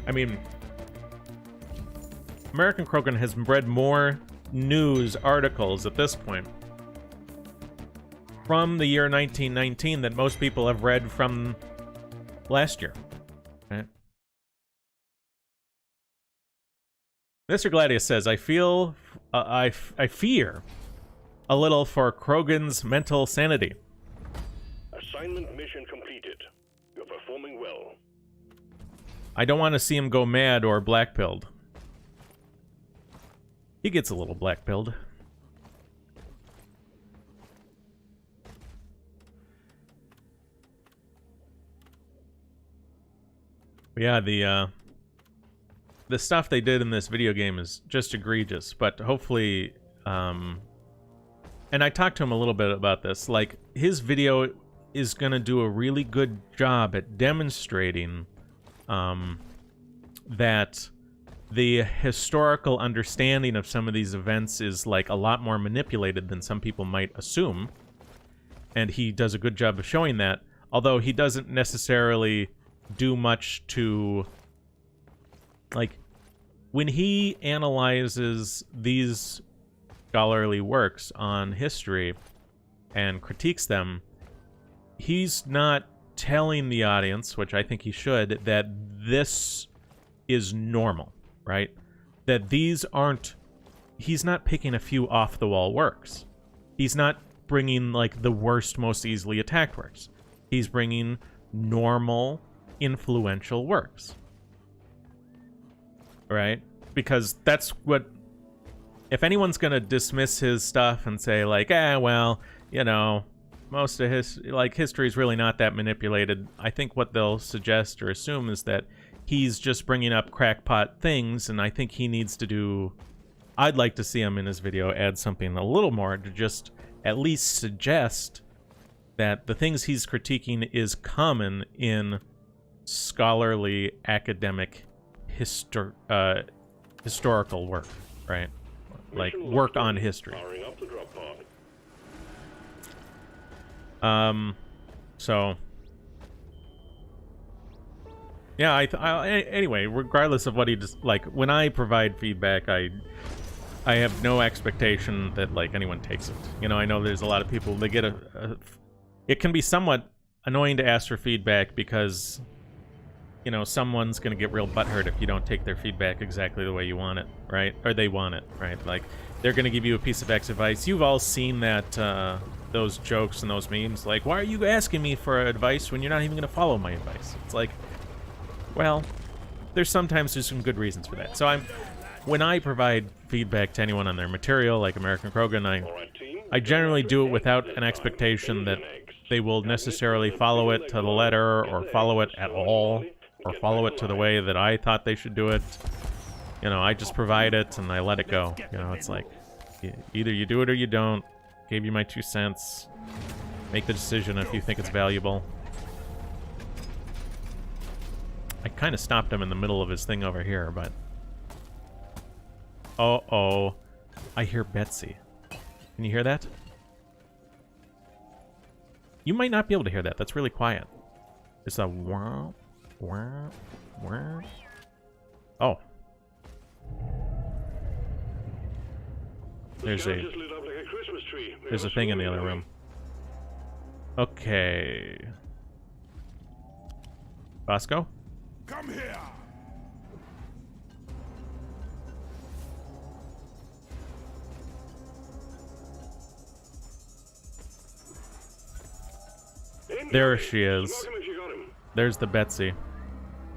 I mean, American Krogan has read more news articles at this point from the year 1919 than most people have read from last year. Right? Mr. Gladius says, I fear a little for Krogan's mental sanity. Assignment mission completed. You're performing well. I don't want to see him go mad or black-pilled. He gets a little black-pilled. Yeah, the stuff they did in this video game is just egregious, but hopefully, and I talked to him a little bit about this, like, his video is gonna do a really good job at demonstrating that the historical understanding of some of these events is, like, a lot more manipulated than some people might assume, and he does a good job of showing that, although he doesn't necessarily do much to, like, when he analyzes these scholarly works on history and critiques them, he's not telling the audience, which I think he should, that this is normal, right? That these aren't he's not picking a few off-the-wall works. He's not bringing, like, the worst, most easily attacked works. He's bringing normal, influential works. Right? Because that's what... If anyone's gonna dismiss his stuff and say, like, well, you know, most of history's really not that manipulated, I think what they'll suggest or assume is that he's just bringing up crackpot things, and I think he needs to do... I'd like to see him in his video add something a little more to just at least suggest that the things he's critiquing is common in scholarly, academic, historical work, right? Like, work on history. So... Yeah, anyway, regardless of what he just... Like, when I provide feedback, I have no expectation that, like, anyone takes it. You know, I know there's a lot of people, they get it can be somewhat annoying to ask for feedback because, you know, someone's gonna get real butthurt if you don't take their feedback exactly the way you want it, right? Or they want it, right? Like, they're gonna give you a piece of advice. You've all seen that, those jokes and those memes, like, why are you asking me for advice when you're not even gonna follow my advice? It's like, well, there's sometimes some good reasons for that. So when I provide feedback to anyone on their material, like American Krogan, I generally do it without an expectation that they will necessarily follow it to the letter, or follow it at all, or follow it to the way that I thought they should do it. You know, I just provide it and I let it go. You know, it's like, either you do it or you don't. Gave you my 2 cents. Make the decision if you think it's valuable. I kind of stopped him in the middle of his thing over here, but... Uh-oh. I hear Betsy. Can you hear that? You might not be able to hear that. That's really quiet. It's a wow, wow, wow. Oh. There's a thing in the other room. Okay. Bosco? Come here. There she is. There's the Betsy.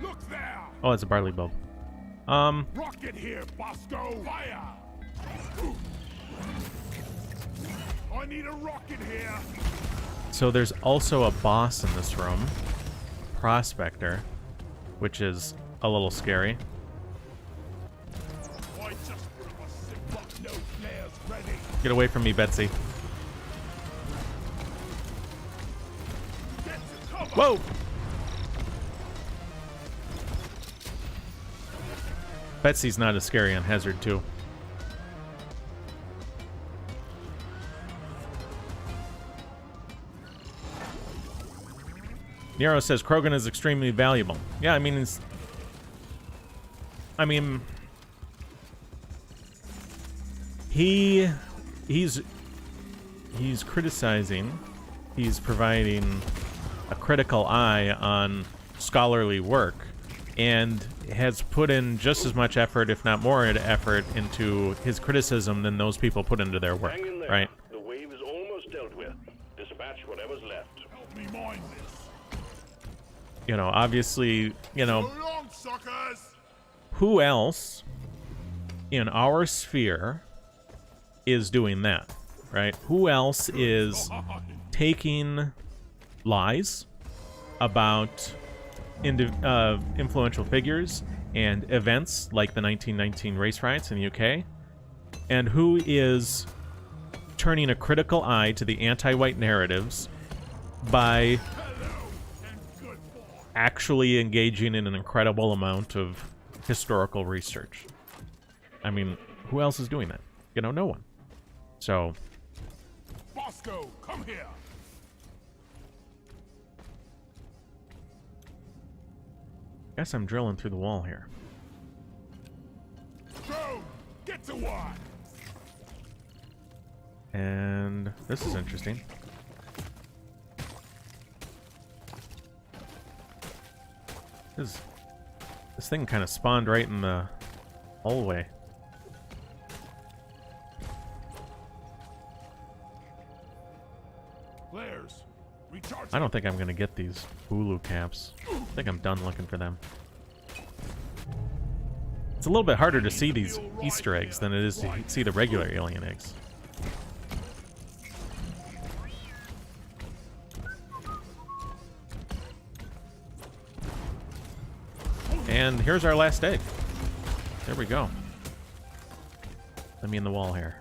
Look there. Oh, it's a barley bulb. Rocket here, Bosco. Fire. I need a rocket here. So there's also a boss in this room. Prospector, which is a little scary. I just put my Ziploc no flares ready. Get away from me, Betsy. Whoa! Betsy's not as scary on Hazard 2. Nero says Krogan is extremely valuable. Yeah, I mean, he's criticizing, he's providing a critical eye on scholarly work, and has put in just as much effort, if not more effort, into his criticism than those people put into their work, right? The wave is almost dealt with. Dispatch whatever's left. Help me mind this. You know, obviously, you know, So long, suckers. who else in our sphere is doing that, right? Who else is taking lies about influential figures and events like the 1919 race riots in the UK, and who is turning a critical eye to the anti-white narratives by actually engaging in an incredible amount of historical research? I mean, who else is doing that? You know, no one. So, Bosco, come here. guess I'm drilling through the wall here. Go, get to one. And this is interesting. This thing kind of spawned right in the hallway. Flares. Recharge. I don't think I'm gonna get these Hulu caps. I think I'm done looking for them. It's a little bit harder to see these Easter eggs than it is to see the regular alien eggs. And here's our last egg. There we go. Let me in the wall here.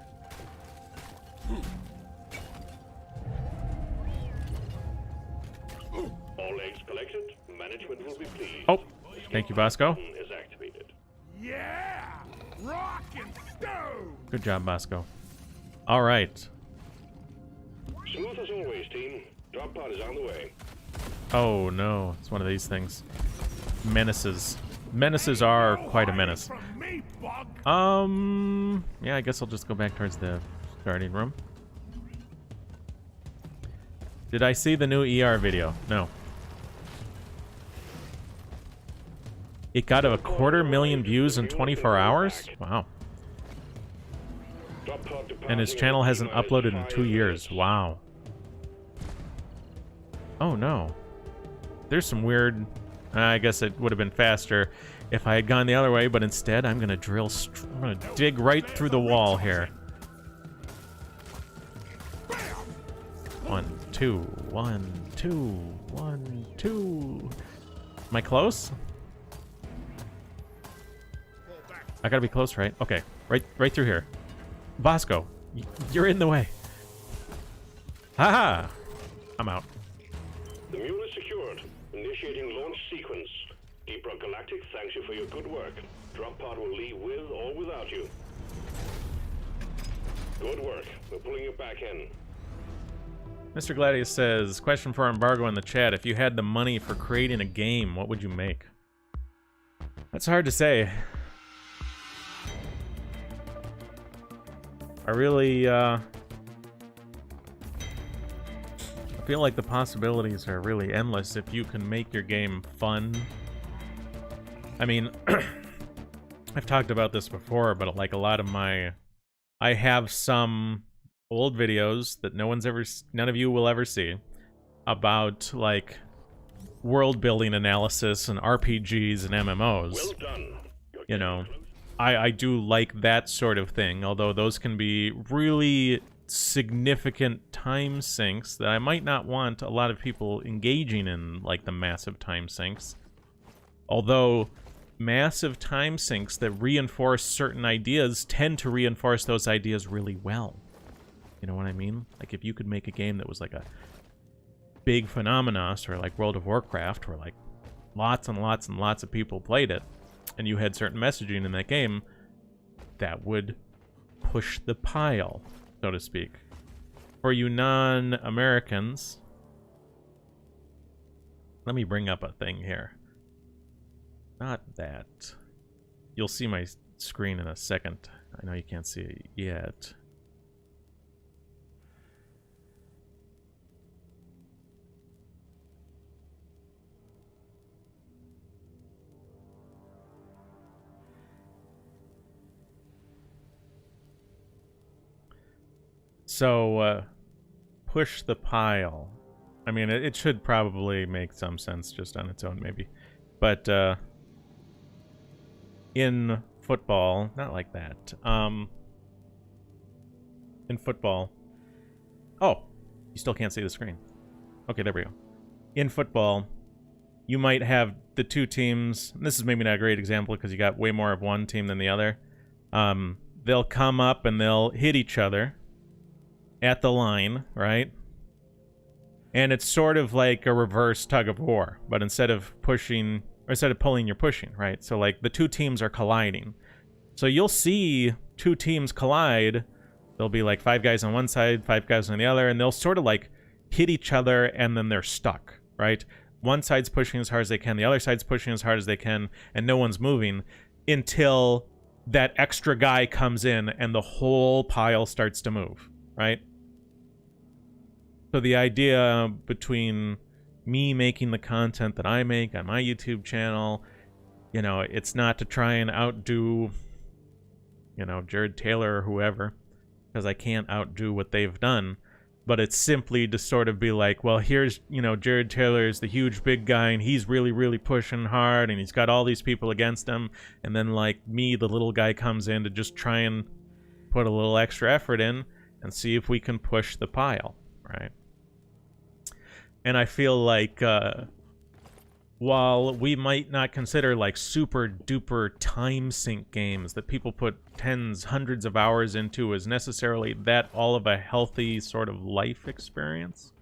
All eggs collected. Management will be pleased. Oh, thank you, Bosco. Is activated. Yeah! Rock and stone! Good job, Bosco. All right. Smooth as always, team. Drop pod is on the way. Oh no, it's one of these things. Menaces. Menaces are quite a menace. From me, Bug. Yeah, I guess I'll just go back towards the starting room. Did I see the new ER video? No. It got a 250,000 views in 24 hours? Wow. Drop pod And his channel hasn't uploaded in 2 years. Wow. Oh no. There's some weird... I guess it would have been faster if I had gone the other way, but instead I'm gonna I'm gonna dig right through the wall here. 1, 2, 1, 2, 1, 2. Am I close? I gotta be close, right? Okay, right through here. Bosco, you're in the way. Haha! I'm out. The mule is secured. Initiating launch sequence. Deep Rock Galactic thanks you for your good work. Drop pod will leave with or without you. Good work. We're pulling you back in. Mr. Gladius says, question for Embargo in the chat. If you had the money for creating a game, what would you make? That's hard to say. I really, I feel like the possibilities are really endless if you can make your game fun. I mean, I've talked about this before, but like a lot of I have some old videos that none of you will ever see about like world building analysis and RPGs and MMOs. Well done. You know, I do like that sort of thing, although those can be really significant time sinks that I might not want a lot of people engaging in, like the massive time sinks. Although massive time sinks that reinforce certain ideas tend to reinforce those ideas really well. You know what I mean? Like if you could make a game that was like a big phenomenon, or like World of Warcraft, where like lots and lots and lots of people played it, and you had certain messaging in that game, that would push the pile, so to speak. For you non-Americans, let me bring up a thing here. Not that. You'll see my screen in a second. I know you can't see it yet. So, push the pile. I mean, it should probably make some sense just on its own, maybe. But, in football, not like that. In football... Oh! You still can't see the screen. Okay, there we go. In football, you might have the two teams... This is maybe not a great example because you got way more of one team than the other. They'll come up and they'll hit each other at the line, right? And it's sort of like a reverse tug of war, but instead of pushing, or instead of pulling, you're pushing, right? So like the two teams are colliding. So you'll see two teams collide. There'll be like 5 guys on one side, 5 guys on the other, and they'll sort of like hit each other and then they're stuck, right? One side's pushing as hard as they can, the other side's pushing as hard as they can, and no one's moving until that extra guy comes in and the whole pile starts to move, right? So the idea between me making the content that I make on my YouTube channel, you know, it's not to try and outdo, you know, Jared Taylor or whoever, because I can't outdo what they've done. but it's simply to sort of be like, well, here's, you know, Jared Taylor is the huge big guy, and he's really, really pushing hard, and he's got all these people against him, and then, like, me, the little guy, comes in to just try and put a little extra effort in and see if we can push the pile, right? And I feel like, while we might not consider, like, super duper time sink games that people put tens, hundreds of hours into as necessarily that all of a healthy sort of life experience,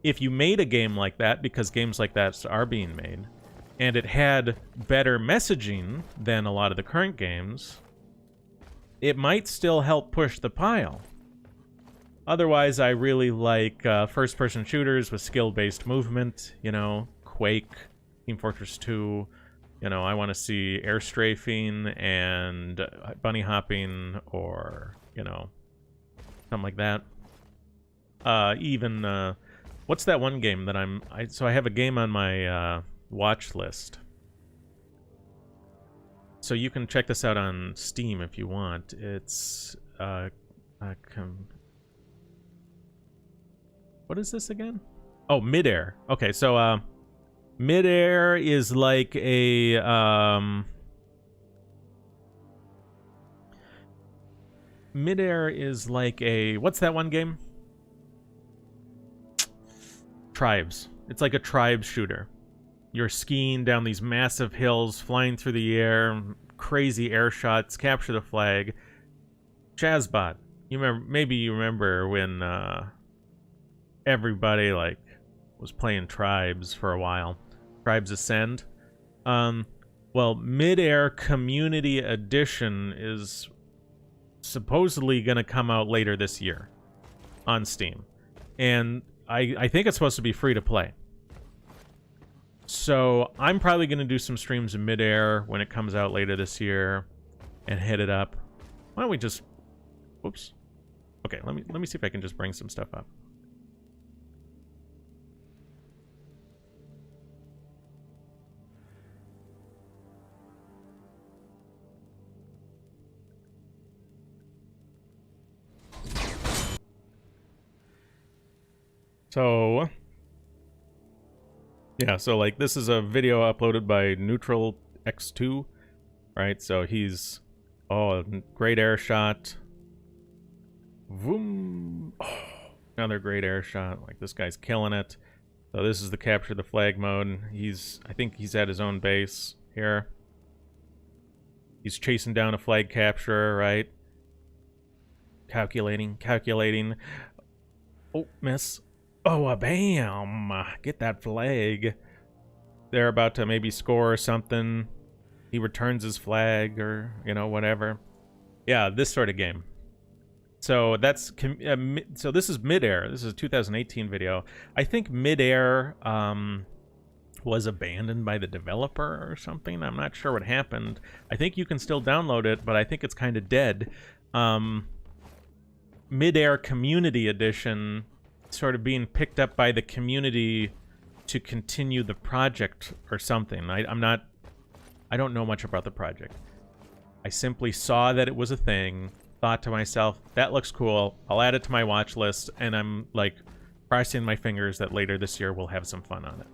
if you made a game like that, because games like that are being made, and it had better messaging than a lot of the current games, it might still help push the pile. Otherwise, I really like first-person shooters with skill-based movement, you know, Quake, Team Fortress 2, you know, I want to see air strafing and bunny hopping, or, you know, something like that. Even, what's that one game that so I have a game on my watch list. So you can check this out on Steam if you want. It's, what is this again? Oh, Midair. Okay, so, Midair is like a, Midair is like a, what's that one game? Tribes. It's like a Tribes shooter. You're skiing down these massive hills, flying through the air, crazy air shots, capture the flag. Chazbot. You remember, maybe you remember when, everybody, like, was playing Tribes for a while. Tribes Ascend. Well, Midair Community Edition is supposedly going to come out later this year on Steam. And I think it's supposed to be free to play. So I'm probably going to do some streams in Midair when it comes out later this year and hit it up. Why don't we just... Oops. Okay, let me see if I can just bring some stuff up. So, yeah, so, like, this is a video uploaded by Neutral X2, right? So he's, oh, great air shot. Vroom. Oh, another great air shot. Like, this guy's killing it. So this is the capture the flag mode. I think he's at his own base here. He's chasing down a flag capturer, right? Calculating. Oh, miss. Oh, bam! Get that flag. They're about to maybe score or something. He returns his flag, or, you know, whatever. Yeah, this sort of game. So that's so this is Midair. This is a 2018 video. I think Midair was abandoned by the developer or something. I'm not sure what happened. I think you can still download it, but I think it's kind of dead. Midair Community Edition sort of being picked up by the community to continue the project or something. I don't know much about the project. I simply saw that it was a thing, thought to myself, that looks cool, I'll add it to my watch list, and I'm, like, crossing my fingers that later this year we'll have some fun on it.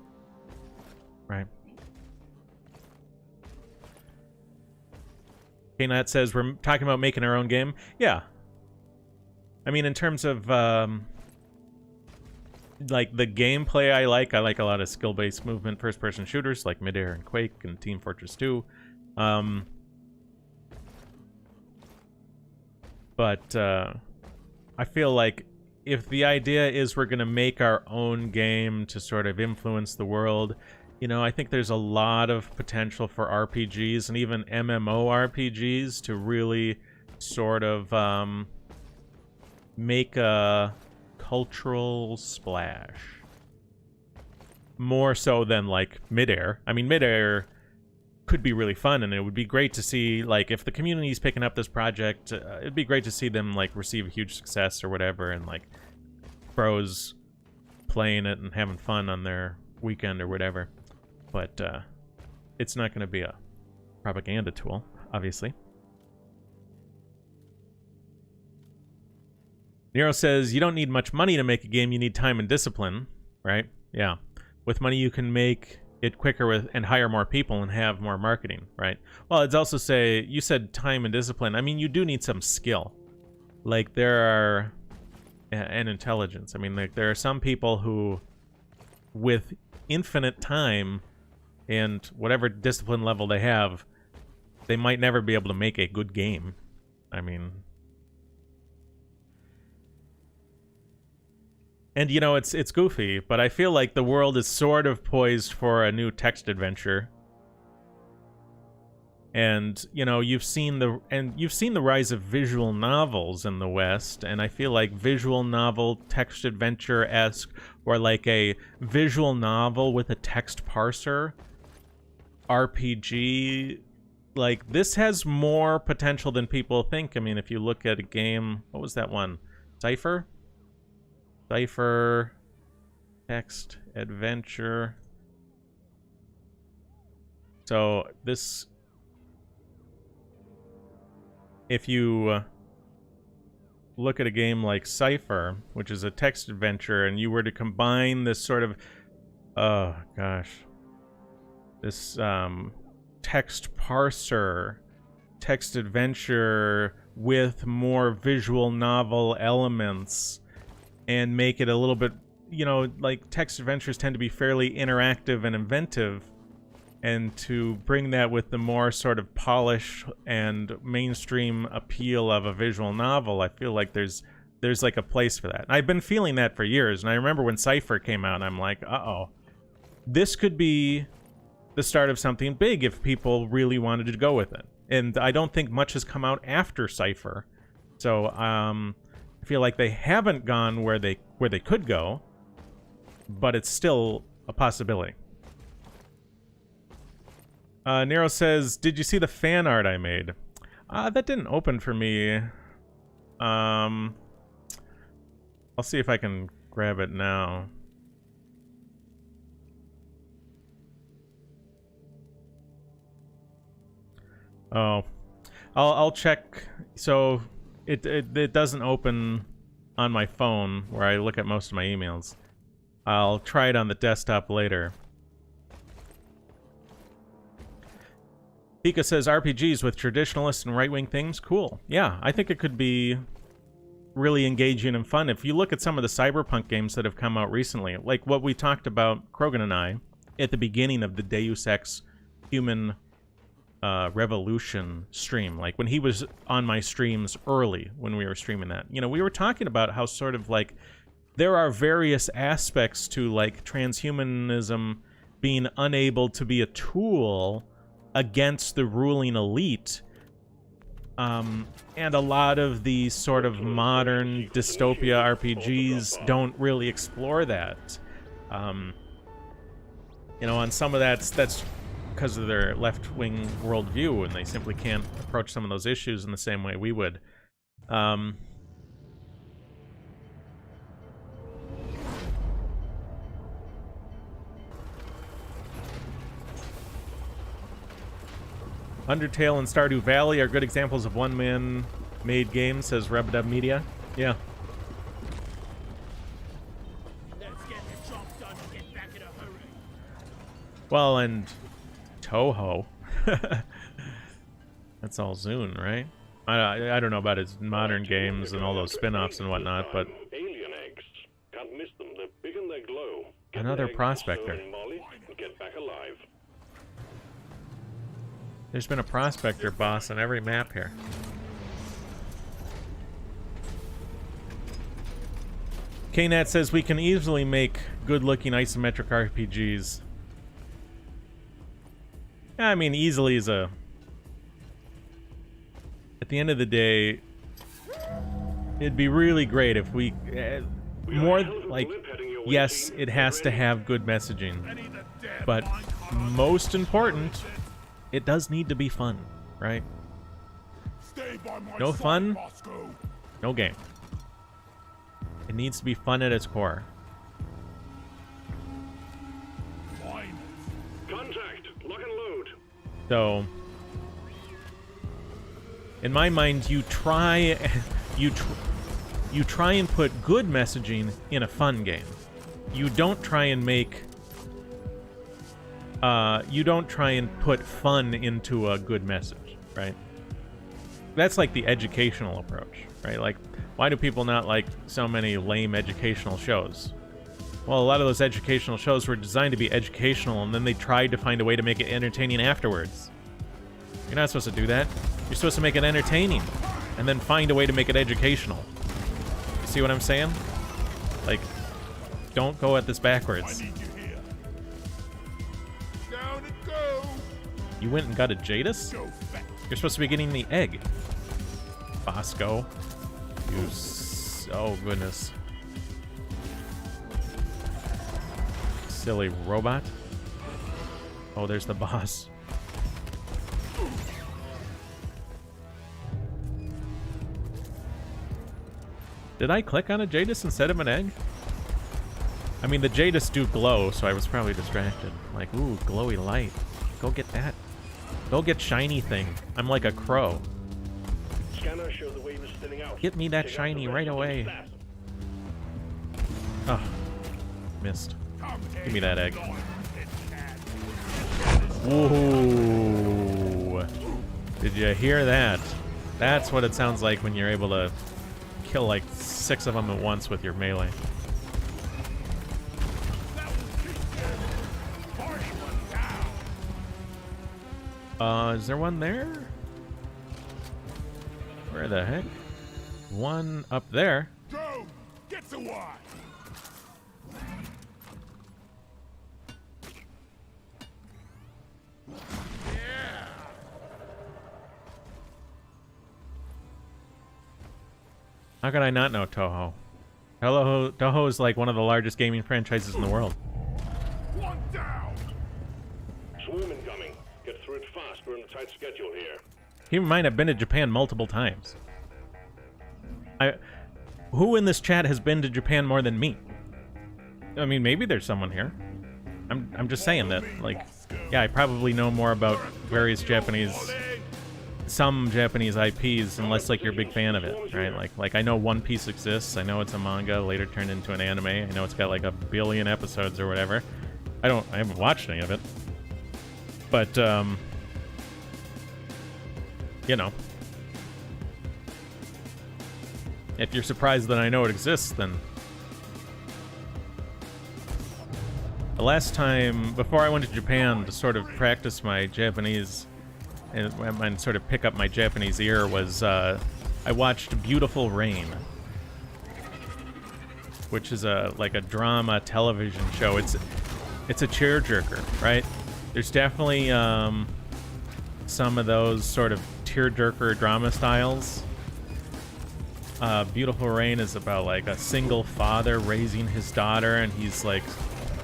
Right? KNat says, we're talking about making our own game. Yeah. I mean, in terms of, like, the gameplay I like a lot of skill-based movement first-person shooters like Midair and Quake and Team Fortress 2. But I feel like if the idea is we're going to make our own game to sort of influence the world, you know, I think there's a lot of potential for RPGs and even MMORPGs to really sort of make a cultural splash. More so than, like, Midair. I mean, Midair could be really fun, and it would be great to see, like, if the community's picking up this project, it'd be great to see them, like, receive a huge success or whatever, and, like, pros playing it and having fun on their weekend or whatever. But it's not going to be a propaganda tool, obviously. Nero says, you don't need much money to make a game, you need time and discipline, right? Yeah. With money you can make it quicker and hire more people and have more marketing, right? Well, it's also say, you said time and discipline. I mean, you do need some skill. Like, there are... and intelligence. I mean, like, there are some people who, with infinite time and whatever discipline level they have, they might never be able to make a good game. I mean... And, you know, it's goofy, but I feel like the world is sort of poised for a new text adventure. And, you know, you've seen the rise of visual novels in the West, and I feel like visual novel, text adventure-esque, or like a visual novel with a text parser, RPG, like, this has more potential than people think. I mean, if you look at a game, what was that one? Cypher? Cypher, text, adventure. So this, if you look at a game like Cypher, which is a text adventure, and you were to combine this sort of, oh gosh, this text parser, text adventure with more visual novel elements, and make it a little bit, you know, like text adventures tend to be fairly interactive and inventive, and to bring that with the more sort of polish and mainstream appeal of a visual novel, I feel like there's like a place for that. I've been feeling that for years, and I remember when Cypher came out, and I'm like, uh-oh, this could be the start of something big if people really wanted to go with it. And I don't think much has come out after Cypher, so I feel like they haven't gone where they could go, but it's still a possibility. Nero says, did you see the fan art I made? That didn't open for me. I'll see if I can grab it now. Oh, I'll check. So it doesn't open on my phone where I look at most of my emails. I'll try it on the desktop later. Pika says, RPGs with traditionalist and right-wing themes? Cool. Yeah, I think it could be really engaging and fun. If you look at some of the cyberpunk games that have come out recently, like what we talked about, Krogan and I, at the beginning of the Deus Ex Human Revolution stream, like when he was on my streams early when we were streaming that, you know, we were talking about how sort of like there are various aspects to like transhumanism being unable to be a tool against the ruling elite, and a lot of these sort of modern dystopia RPGs don't really explore that. You know, on some of that's because of their left-wing worldview, and they simply can't approach some of those issues in the same way we would. Undertale and Stardew Valley are good examples of one-man made games, says Rebdub Media. Yeah. Let's get the job done and get back in a hurry. Well, and Toho. That's all Zune, right? I don't know about his modern games and all those spin-offs and whatnot, but Alien eggs. Can't miss them. They're big and they glow. Get another the eggs, prospector. Sir and Molly, and get back alive. There's been a prospector boss on every map here. KNat says we can easily make good-looking isometric RPGs. I mean, easily is a... At the end of the day, it'd be really great if we... more, like, yes, it has to have good messaging. But most important, it does need to be fun, right? No fun, no game. It needs to be fun at its core. Contact. Lock and load. So, in my mind, you try and put good messaging in a fun game. You don't try and make... you don't try and put fun into a good message, right? That's like the educational approach, right? Like, why do people not like so many lame educational shows? Well, a lot of those educational shows were designed to be educational, and then they tried to find a way to make it entertaining afterwards. You're not supposed to do that. You're supposed to make it entertaining, and then find a way to make it educational. You see what I'm saying? Like, don't go at this backwards. I need you here. Down it go. You went and got a Jadis? Go fast. You're supposed to be getting the egg. Bosco. You oh, goodness. Silly robot. Oh, there's the boss. Did I click on a Jadis instead of an egg? I mean, the Jadis do glow, so I was probably distracted. Like, ooh, glowy light. Go get that. Go get shiny thing. I'm like a crow. Scanner showed the wave is thinning out. Get me that Check out shiny the rest right of away. the Oh, missed. Give me that egg. Whoa. Ooh. Did you hear that? That's what it sounds like when you're able to kill like 6 of them at once with your melee. Is there one there? Where the heck? One up there. Go. Get the wine. How could I not know Toho? Toho is like one of the largest gaming franchises in the world. One down. Swarm incoming. Get through it fast. We're on a tight schedule here. He might have been to Japan multiple times. Who in this chat has been to Japan more than me? I mean, maybe there's someone here. I'm just saying that, like, yeah, I probably know more about various some Japanese IPs, unless like you're a big fan of it, right? Like I know One Piece exists. I know it's a manga, later turned into an anime. I know it's got like 1 billion episodes or whatever. I haven't watched any of it, but you know, if you're surprised that I know it exists, then the last time before I went to Japan to sort of practice my Japanese and sort of pick up my Japanese ear was I watched Beautiful Rain, which is like a drama television show. It's a tearjerker, right? There's definitely some of those sort of tearjerker drama styles. Beautiful Rain is about like a single father raising his daughter, and he's like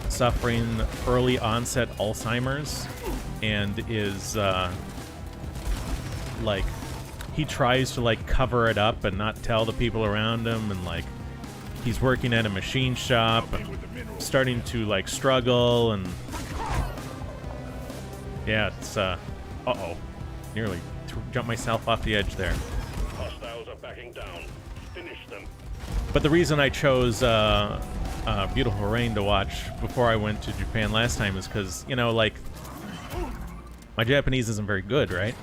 suffering early onset Alzheimer's, and is like he tries to like cover it up and not tell the people around him, and like he's working at a machine shop and starting to like struggle, and yeah, it's uh-oh, nearly jumped myself off the edge there. Hostiles are backing down. Finish them. But the reason I chose Beautiful Rain to watch before I went to Japan last time is because, you know, like, my Japanese isn't very good, right?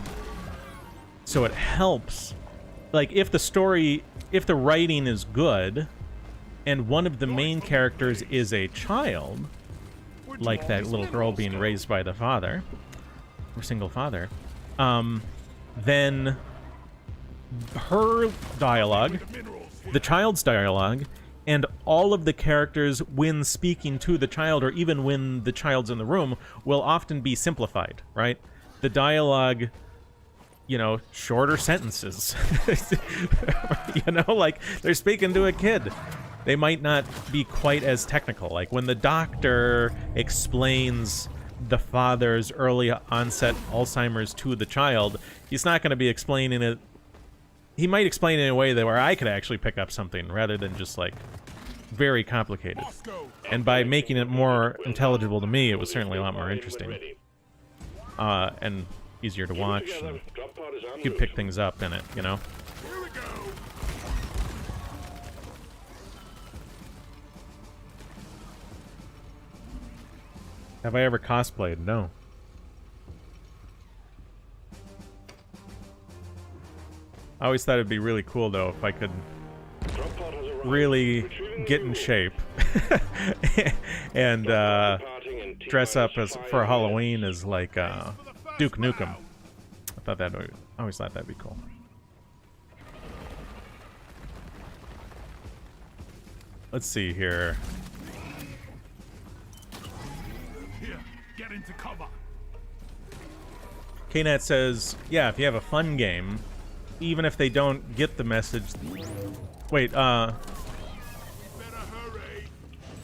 So it helps, like, if the writing is good, and one of the main characters is a child, like that little girl being raised by the father, or single father, then her dialogue, the child's dialogue, and all of the characters when speaking to the child, or even when the child's in the room, will often be simplified, right? The dialogue, you know, shorter sentences. You know, like, they're speaking to a kid. They might not be quite as technical. Like, when the doctor explains the father's early onset Alzheimer's to the child, he's not going to be explaining it. He might explain it in a way that where I could actually pick up something rather than just like very complicated. And by making it more intelligible to me, it was certainly a lot more interesting. And easier to watch. And you could pick things up in it, you know? Have I ever cosplayed? No. I always thought it'd be really cool, though, if I could really get in shape and dress up as for Halloween as like Duke Nukem. I always thought that'd be cool. Let's see here. Here, get into cover. KNAT says, yeah, if you have a fun game, even if they don't get the message... Wait, Better hurry.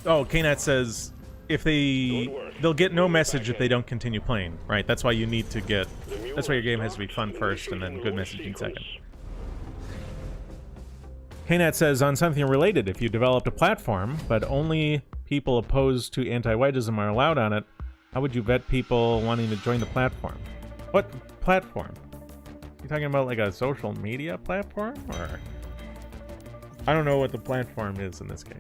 Oh, KNAT says, if they'll get no message if they don't continue playing, right? That's why you need to get... That's why your game has to be fun first, and then good messaging second. KNAT says, on something related, if you developed a platform, but only people opposed to anti-wedgism are allowed on it, how would you vet people wanting to join the platform? What platform? You talking about like a social media platform, or I don't know what the platform is in this case.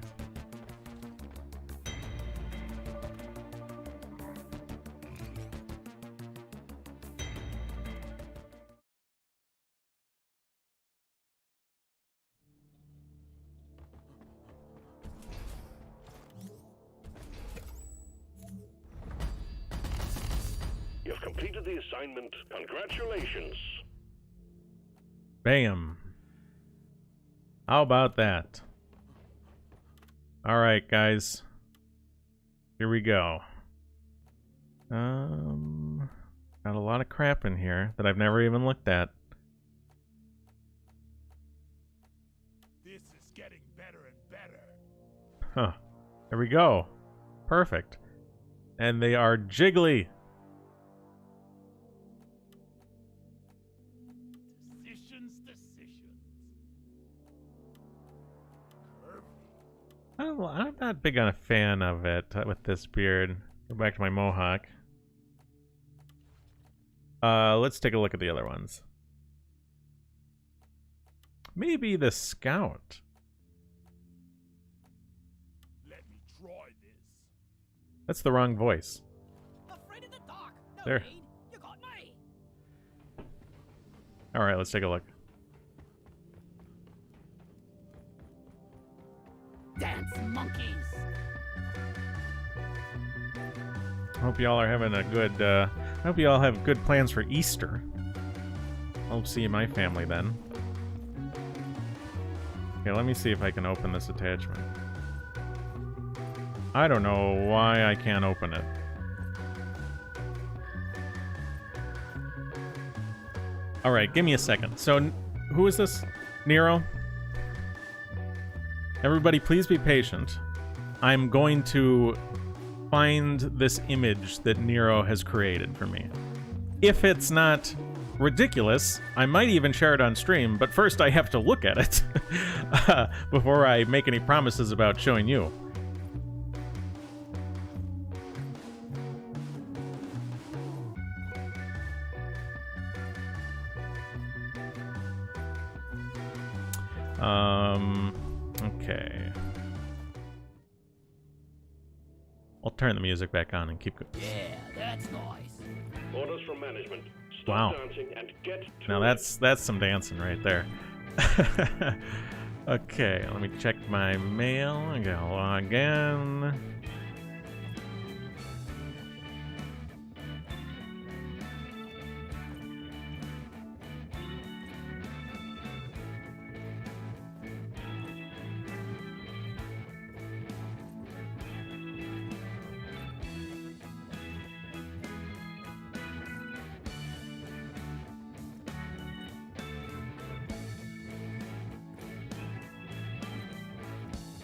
You've completed the assignment. Congratulations. Bam. How about that? Alright, guys. Here we go. Got a lot of crap in here that I've never even looked at. This is getting better and better. Huh. There we go. Perfect. And they are jiggly. Decisions. Oh, I'm not big on a fan of it with this beard. Go back to my mohawk. Let's take a look at the other ones. Maybe the scout. Let me try this. That's the wrong voice. Afraid of the dark. No There. need. You got me. Alright, let's take a look. Dance monkeys. Hope y'all are having a good, I hope y'all have good plans for Easter. I'll see my family then. Okay, let me see if I can open this attachment. I don't know why I can't open it. Alright, give me a second. So, who is this? Nero? Everybody, please be patient. I'm going to find this image that Nero has created for me. If it's not ridiculous, I might even share it on stream, but first I have to look at it before I make any promises about showing you. Okay. I'll turn the music back on and keep going. Yeah, that's nice. Orders from management. Stop Wow. dancing and get to Now it. that's some dancing right there. Okay, let me check my mail. I'm gonna log in.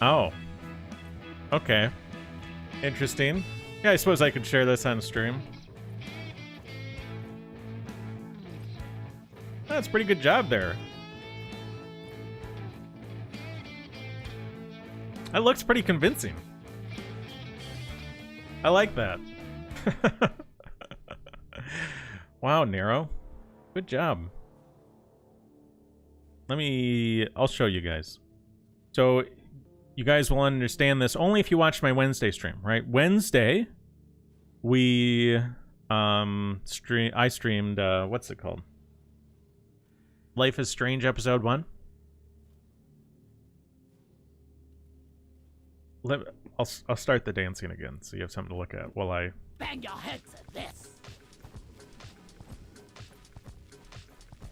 Oh. Okay. Interesting. Yeah, I suppose I could share this on stream. That's a pretty good job there. That looks pretty convincing. I like that. Wow, Nero. Good job. I'll show you guys. So, you guys will understand this only if you watch my Wednesday stream, right? Wednesday, we I streamed what's it called? Life is Strange episode 1. I'll start the dancing again so you have something to look at while I Bang your heads at this.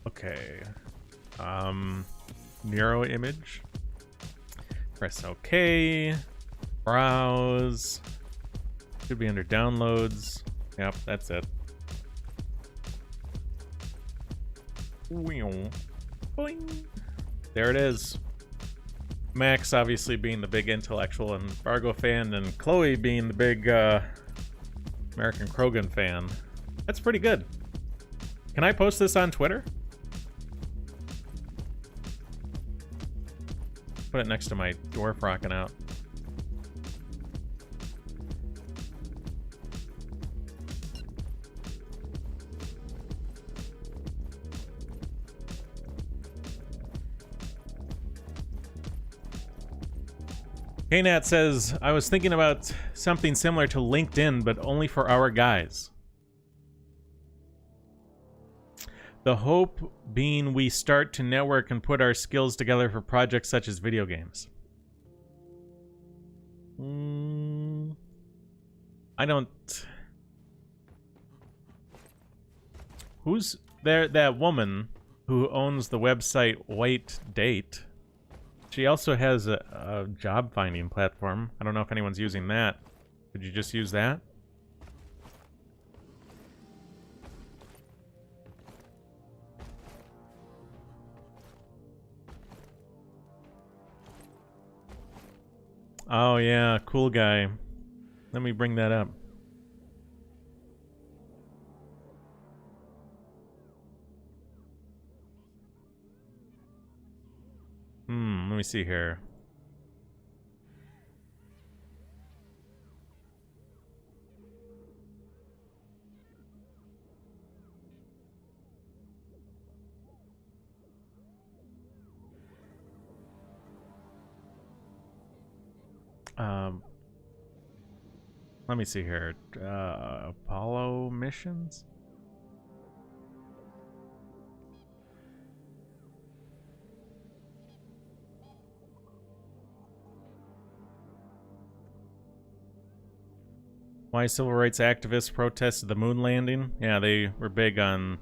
Okay. Mirror image. Press OK. Browse. Should be under downloads. Yep, that's it. Boing. There it is. Max obviously being the big intellectual and Fargo fan, and Chloe being the big American Krogan fan. That's pretty good. Can I post this on Twitter? Put it next to my dwarf rocking out. KNat says, I was thinking about something similar to LinkedIn, but only for our guys. The hope being we start to network and put our skills together for projects such as video games. I don't... Who's there? That woman who owns the website White Date. She also has a job finding platform. I don't know if anyone's using that. Could you just use that? Oh yeah, cool guy. Let me bring that up. Let me see here. Let me see here. Apollo missions? Why civil rights activists protested the moon landing? Yeah, they were big on...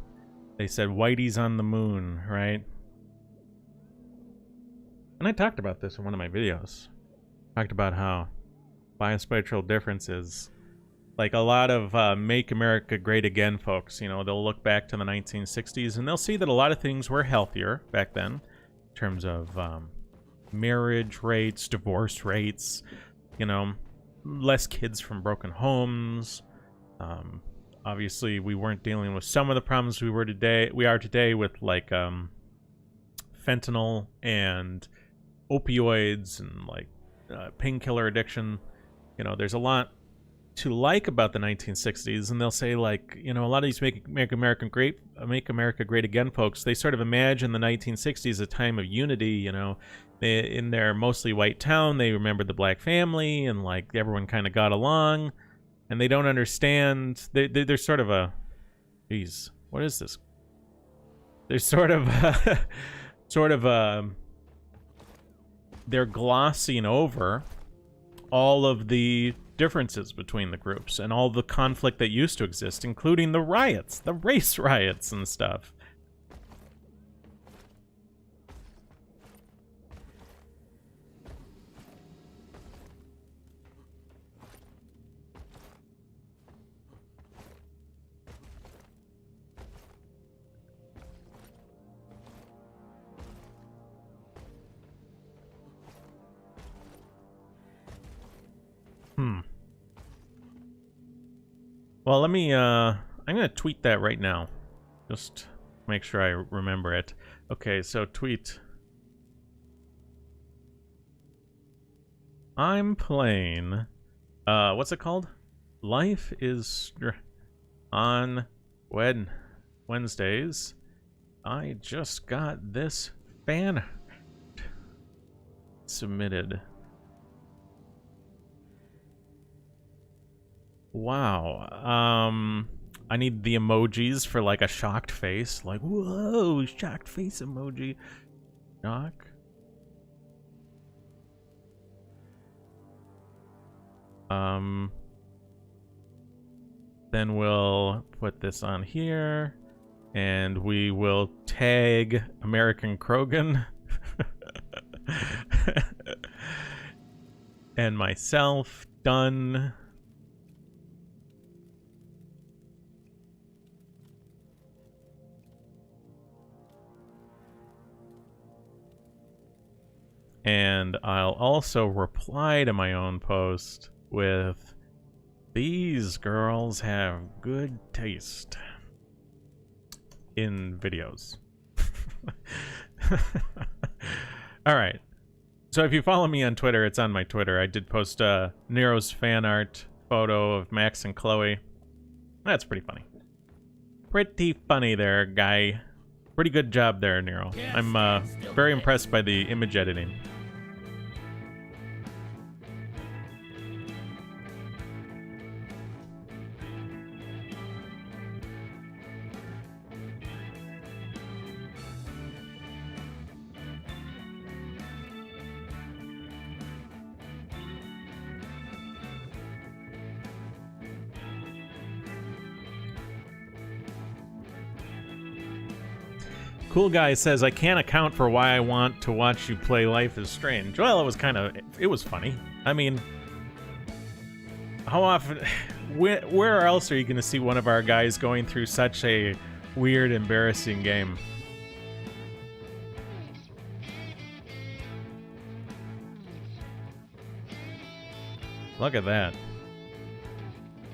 They said, Whitey's on the moon, right? And I talked about this in one of my videos. Talked about how biospatial differences, like a lot of Make America Great Again folks, you know, they'll look back to the 1960s and they'll see that a lot of things were healthier back then in terms of marriage rates, divorce rates, you know, less kids from broken homes. Obviously, we weren't dealing with some of the problems we are today with like fentanyl and opioids and like painkiller addiction. You know, there's a lot to like about the 1960s, and they'll say like, you know, a lot of these Make America Great Again folks, they sort of imagine the 1960s a time of unity. You know, in their mostly white town, they remember the black family and like everyone kind of got along, and they don't understand. They're sort of a, geez, what is this? They're sort of they're glossing over all of the differences between the groups and all the conflict that used to exist, including the riots, the race riots and stuff. Well, let me, I'm gonna tweet that right now. Just make sure I remember it. Okay, so tweet. I'm playing, what's it called? Life is on Wednesdays. I just got this fan submitted. Wow. I need the emojis for like a shocked face. Like, whoa, shocked face emoji. Shock. Then we'll put this on here. And we will tag American Krogan. And myself. Done. And I'll also reply to my own post with, these girls have good taste in videos. Alright. So if you follow me on Twitter, it's on my Twitter. I did post Nero's fan art photo of Max and Chloe. That's pretty funny. Pretty funny there, guy. Pretty good job there, Nero. I'm very impressed by the image editing. Cool Guy says, I can't account for why I want to watch you play Life is Strange. Well, it was funny. I mean, how often, where else are you going to see one of our guys going through such a weird, embarrassing game? Look at that.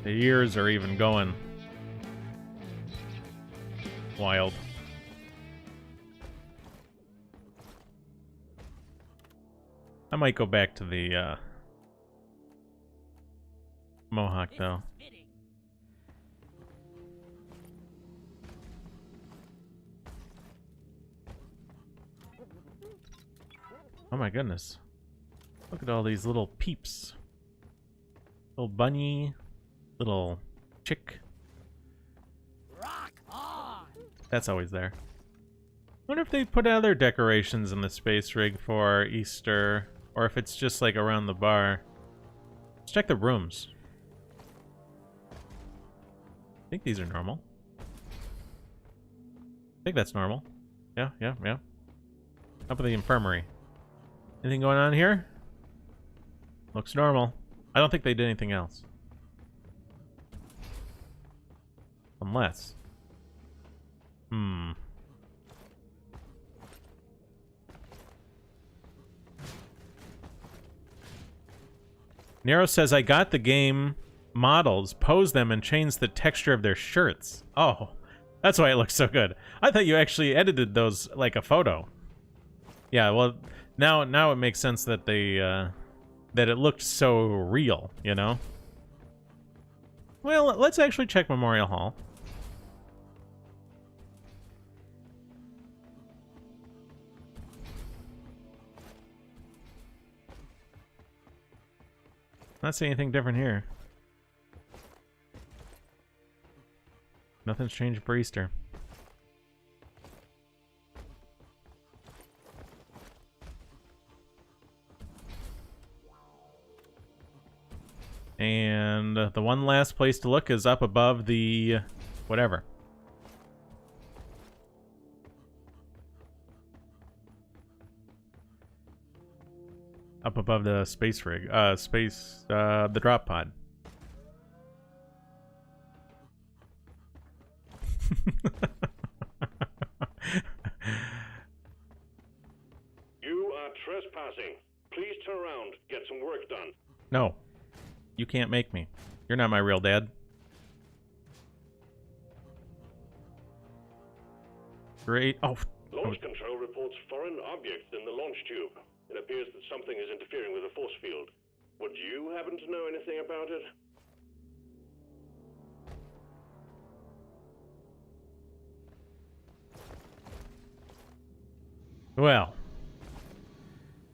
The ears are even going. Wild. I might go back to the Mohawk, though. Oh my goodness. Look at all these little peeps. Little bunny, little chick. Rock on! That's always there. Wonder if they put other decorations in the space rig for Easter, or if it's just like around the bar. Let's check the rooms. I think these are normal. I think that's normal. Yeah. How about the infirmary? Anything going on here? Looks normal. I don't think they did anything else. Unless. Nero says, I got the game models, posed them, and changed the texture of their shirts. Oh, that's why it looks so good. I thought you actually edited those like a photo. Yeah, well, now it makes sense that they, that it looked so real, you know? Well, let's actually check Memorial Hall. Not seeing anything different here. Nothing's changed for Easter. And the one last place to look is up above the whatever. Up above the space rig. The drop pod. You are trespassing. Please turn around. Get some work done. No. You can't make me. You're not my real dad. Great. Oh. Launch control reports foreign objects in the launch tube. It appears that something is interfering with the force field. Would you happen to know anything about it? Well. I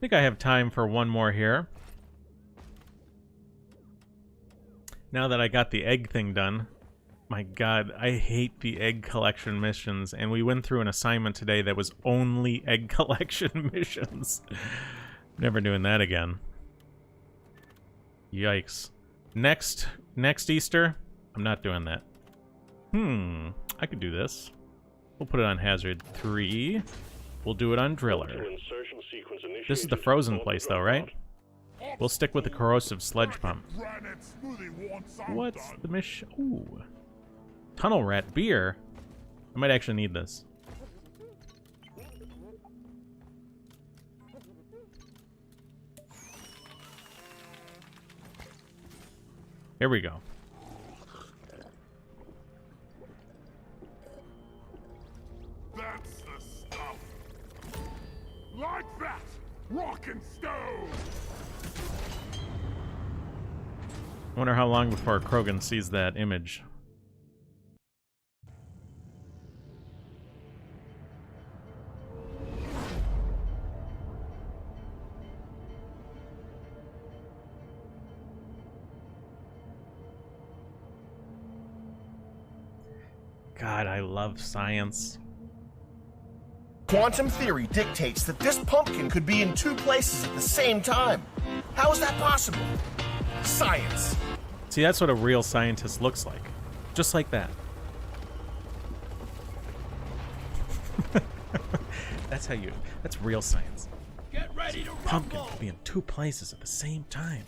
think I have time for one more here. Now that I got the egg thing done, my god, I hate the egg collection missions, and we went through an assignment today that was only egg collection missions. Never doing that again. Yikes. Next Easter, I'm not doing that. I could do this. We'll put it on hazard 3. We'll do it on driller. This is the frozen place though, right? We'll stick with the corrosive sledge pump. What's the mission? Ooh. Tunnel rat beer? I might actually need this. Here we go. That's the stuff. Like that! Rock and stone! I wonder how long before Krogan sees that image. God, I love science. Quantum theory dictates that this pumpkin could be in two places at the same time. How is that possible? Science. See, that's what a real scientist looks like. Just like that. That's real science. Get ready to Pumpkin rumble! could be in two places at the same time.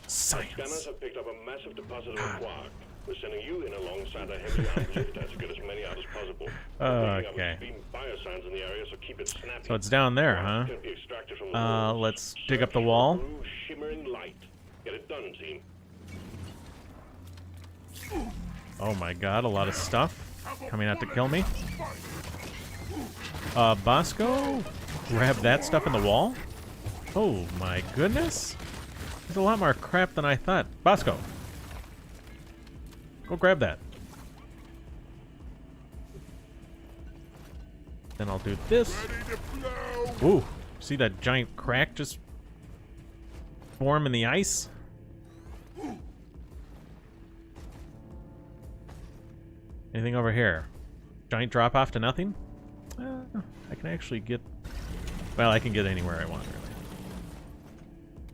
Scanners Science. have picked up a massive deposit of quark. We're sending you in alongside a heavy armed lift to get as many out as possible. Okay. Biosigns in the area, so keep it snappy. So it's down there, huh? Can be extracted from the walls. Let's dig up the wall. Through shimmering light. Get it done, team. Oh my god, a lot of stuff coming out to kill me. Bosco? Grab that stuff in the wall? Oh my goodness. There's a lot more crap than I thought. Bosco. Go grab that. Then I'll do this. Ooh, see that giant crack just form in the ice? Anything over here? Giant drop off to nothing? I can actually get... Well, I can get anywhere I want, really.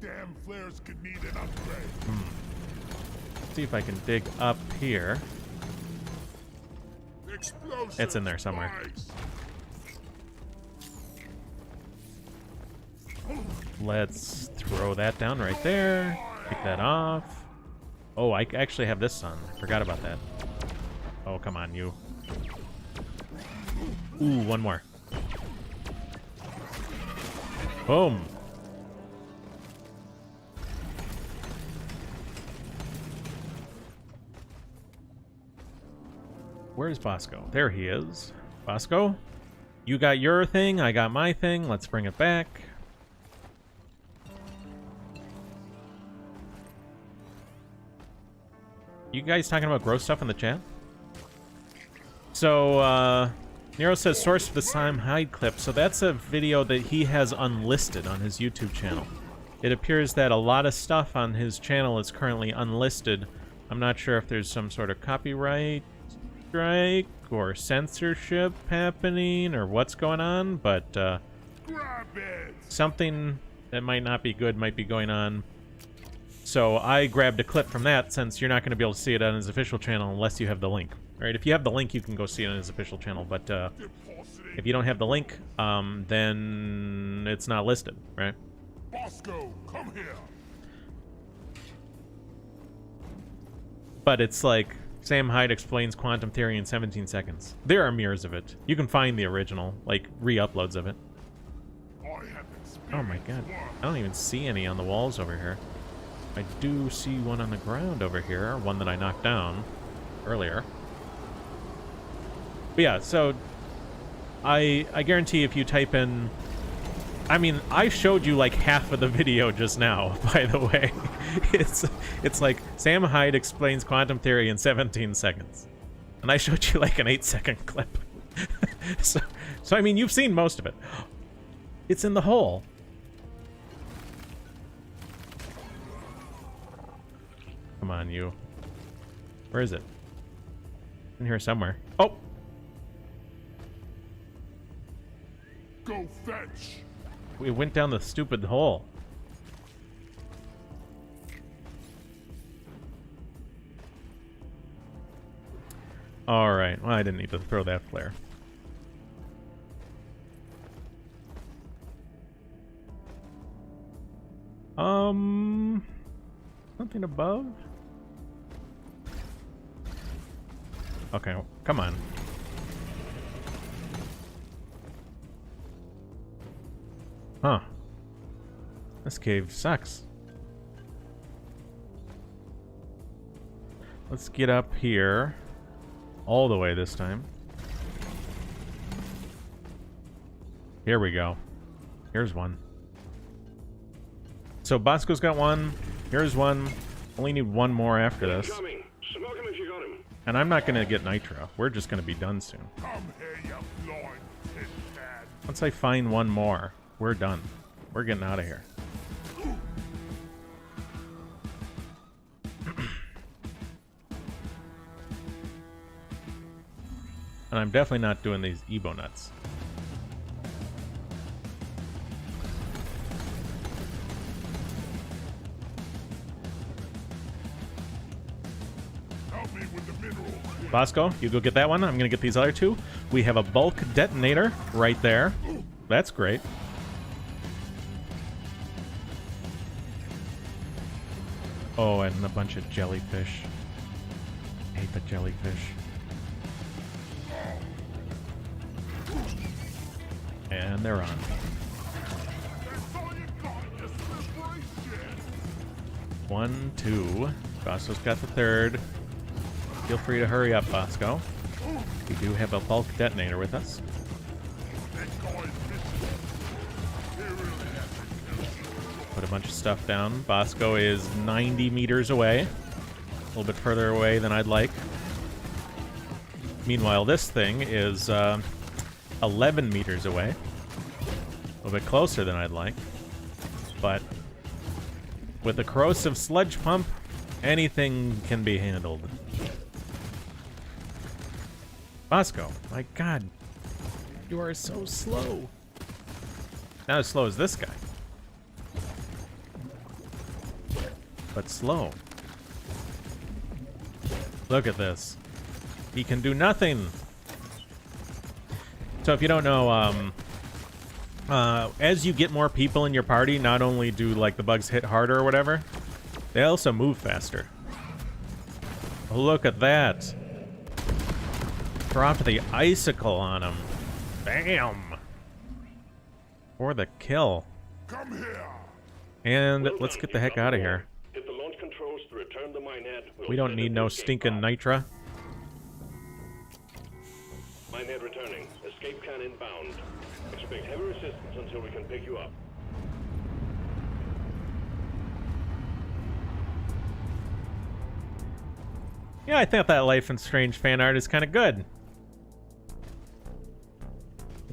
Damn flares could need an upgrade. See if I can dig up here. Explosive It's in there somewhere. spikes. Let's throw that down right there. Pick that off. Oh, I actually have this on. I forgot about that. Oh, come on, you. Ooh, one more. Boom. Where's Bosco? There he is. Bosco, you got your thing, I got my thing. Let's bring it back. You guys talking about gross stuff in the chat? So, Nero says source for the Sam Hyde clip. So that's a video that he has unlisted on his YouTube channel. It appears that a lot of stuff on his channel is currently unlisted. I'm not sure if there's some sort of copyright strike or censorship happening or what's going on, but Grab it. something that might not be good might be going on. So I grabbed a clip from that, since you're not going to be able to see it on his official channel unless you have the link. Right? If you have the link, you can go see it on his official channel, but if you don't have the link, then it's not listed, right? Bosco, come here. But it's like Sam Hyde explains quantum theory in 17 seconds. There are mirrors of it. You can find the original, like re-uploads of it. I have Oh my god. I don't even see any on the walls over here. I do see one on the ground over here, one that I knocked down earlier. But yeah, so I guarantee if you type in... I mean, I showed you like half of the video just now, by the way. It's like Sam Hyde explains quantum theory in 17 seconds. And I showed you like an 8-second clip. so I mean, you've seen most of it. It's in the hole. Come on, you. Where is it? In here somewhere. Oh! Go fetch. We went down the stupid hole. Alright, well, I didn't need to throw that flare. Something above? Okay, come on. Huh. This cave sucks. Let's get up here. All the way this time. Here we go. Here's one. So Bosco's got one. Here's one. Only need one more after this. Smoke him if you got him. And I'm not gonna get nitro. We're just gonna be done soon. Come here, you blind pit man. Once I find one more, we're done. We're getting out of here. And I'm definitely not doing these Ebo nuts. Help me with the minerals. Bosco, you go get that one. I'm gonna get these other two. We have a bulk detonator right there. That's great. Oh, and a bunch of jellyfish. I hate the jellyfish. And they're on. That's all you got, you slippery shit. 1, 2. Bosco's got the third. Feel free to hurry up, Bosco. We do have a bulk detonator with us. That guy's missing. He really has to kill. Put a bunch of stuff down. Bosco is 90 meters away. A little bit further away than I'd like. Meanwhile, this thing is 11 meters away. A little bit closer than I'd like. But with the corrosive sludge pump, anything can be handled. Bosco, my god. You are so slow. Not as slow as this guy. But slow. Look at this. He can do nothing. So if you don't know, as you get more people in your party, not only do like the bugs hit harder or whatever, they also move faster. Oh, look at that. Dropped the icicle on him. Bam! For the kill. Come here. And Well let's done, get the heck Chief out of Number here. 1. Hit the launch controls to return the minehead. We'll We don't send need it no to escape stinking pod. nitra. Minehead returning. Escape can inbound. Expect heavy resistance until we can pick you up. Yeah, I thought that Life is Strange fan art is kind of good.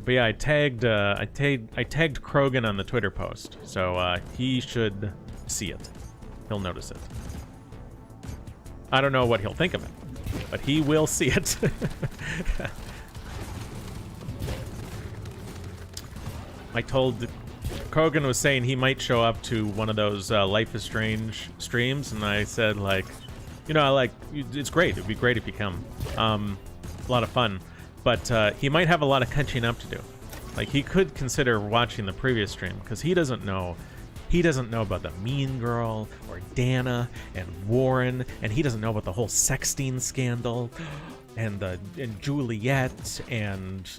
But yeah, I tagged Krogan on the Twitter post, so he should see it. He'll notice it. I don't know what he'll think of it, but he will see it. I told Krogan was saying he might show up to one of those Life is Strange streams, and I said like, you know, it's great. It'd be great if you come. A lot of fun. But he might have a lot of catching up to do. Like, he could consider watching the previous stream, because he doesn't know about the Mean Girl, or Dana, and Warren, and he doesn't know about the whole sexting scandal, and Juliet, and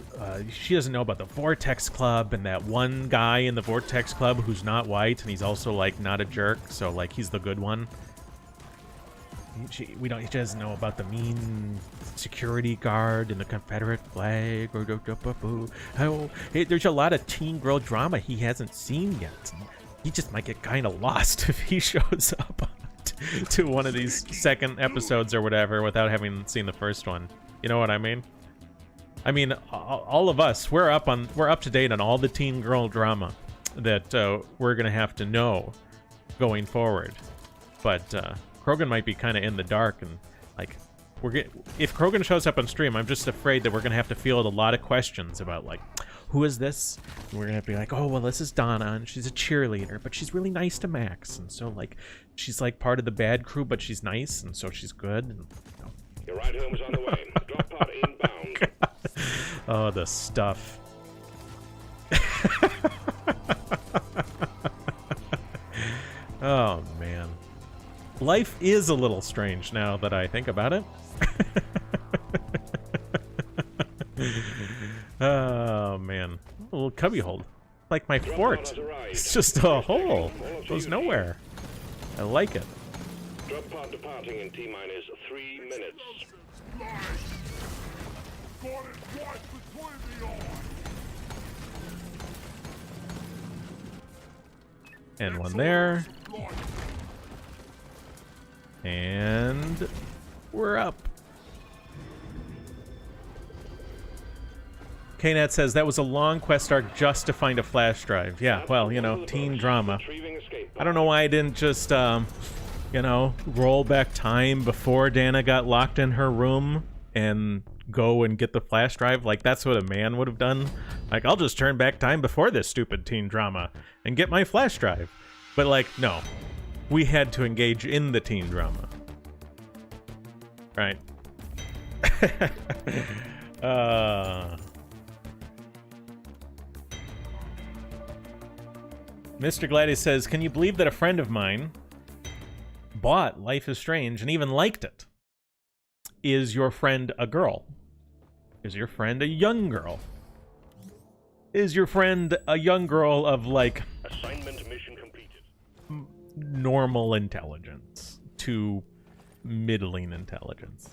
she doesn't know about the Vortex Club, and that one guy in the Vortex Club who's not white, and he's also, like, not a jerk, so, like, he's the good one. She doesn't know about the mean security guard and the Confederate flag. There's a lot of teen girl drama he hasn't seen yet. He just might get kind of lost if he shows up to one of these second episodes or whatever without having seen the first one. You know what I mean? I mean, all of us, we're up to date on all the teen girl drama that we're gonna have to know going forward. But Krogan might be kind of in the dark, and like if Krogan shows up on stream, I'm just afraid that we're gonna have to field a lot of questions about like, who is this? And we're gonna have to be like, oh well, this is Donna, and she's a cheerleader, but she's really nice to Max, and so like she's like part of the bad crew, but she's nice, and so she's good. And, you know. Your ride home is on the way. Drop pod inbound. Oh, the stuff. Oh man, life is a little strange now that I think about it. Oh man, a little cubby hole, like my fort. It's just a hole, goes nowhere. I like it. Drop pod departing in T-minus 3 minutes. Got it right between the eyes. And one there. And we're up. KNet says that was a long quest arc just to find a flash drive. Yeah, well, you know, teen drama. I don't know why I didn't just, you know, roll back time before Dana got locked in her room and go and get the flash drive. Like, that's what a man would have done. Like, I'll just turn back time before this stupid teen drama and get my flash drive. But, like, no. We had to engage in the teen drama. Right. Mr. Gladius says, can you believe that a friend of mine bought Life is Strange and even liked it? Is your friend a girl? Is your friend a young girl? Is your friend a young girl of, like, Assignment mission completed. normal intelligence to middling intelligence?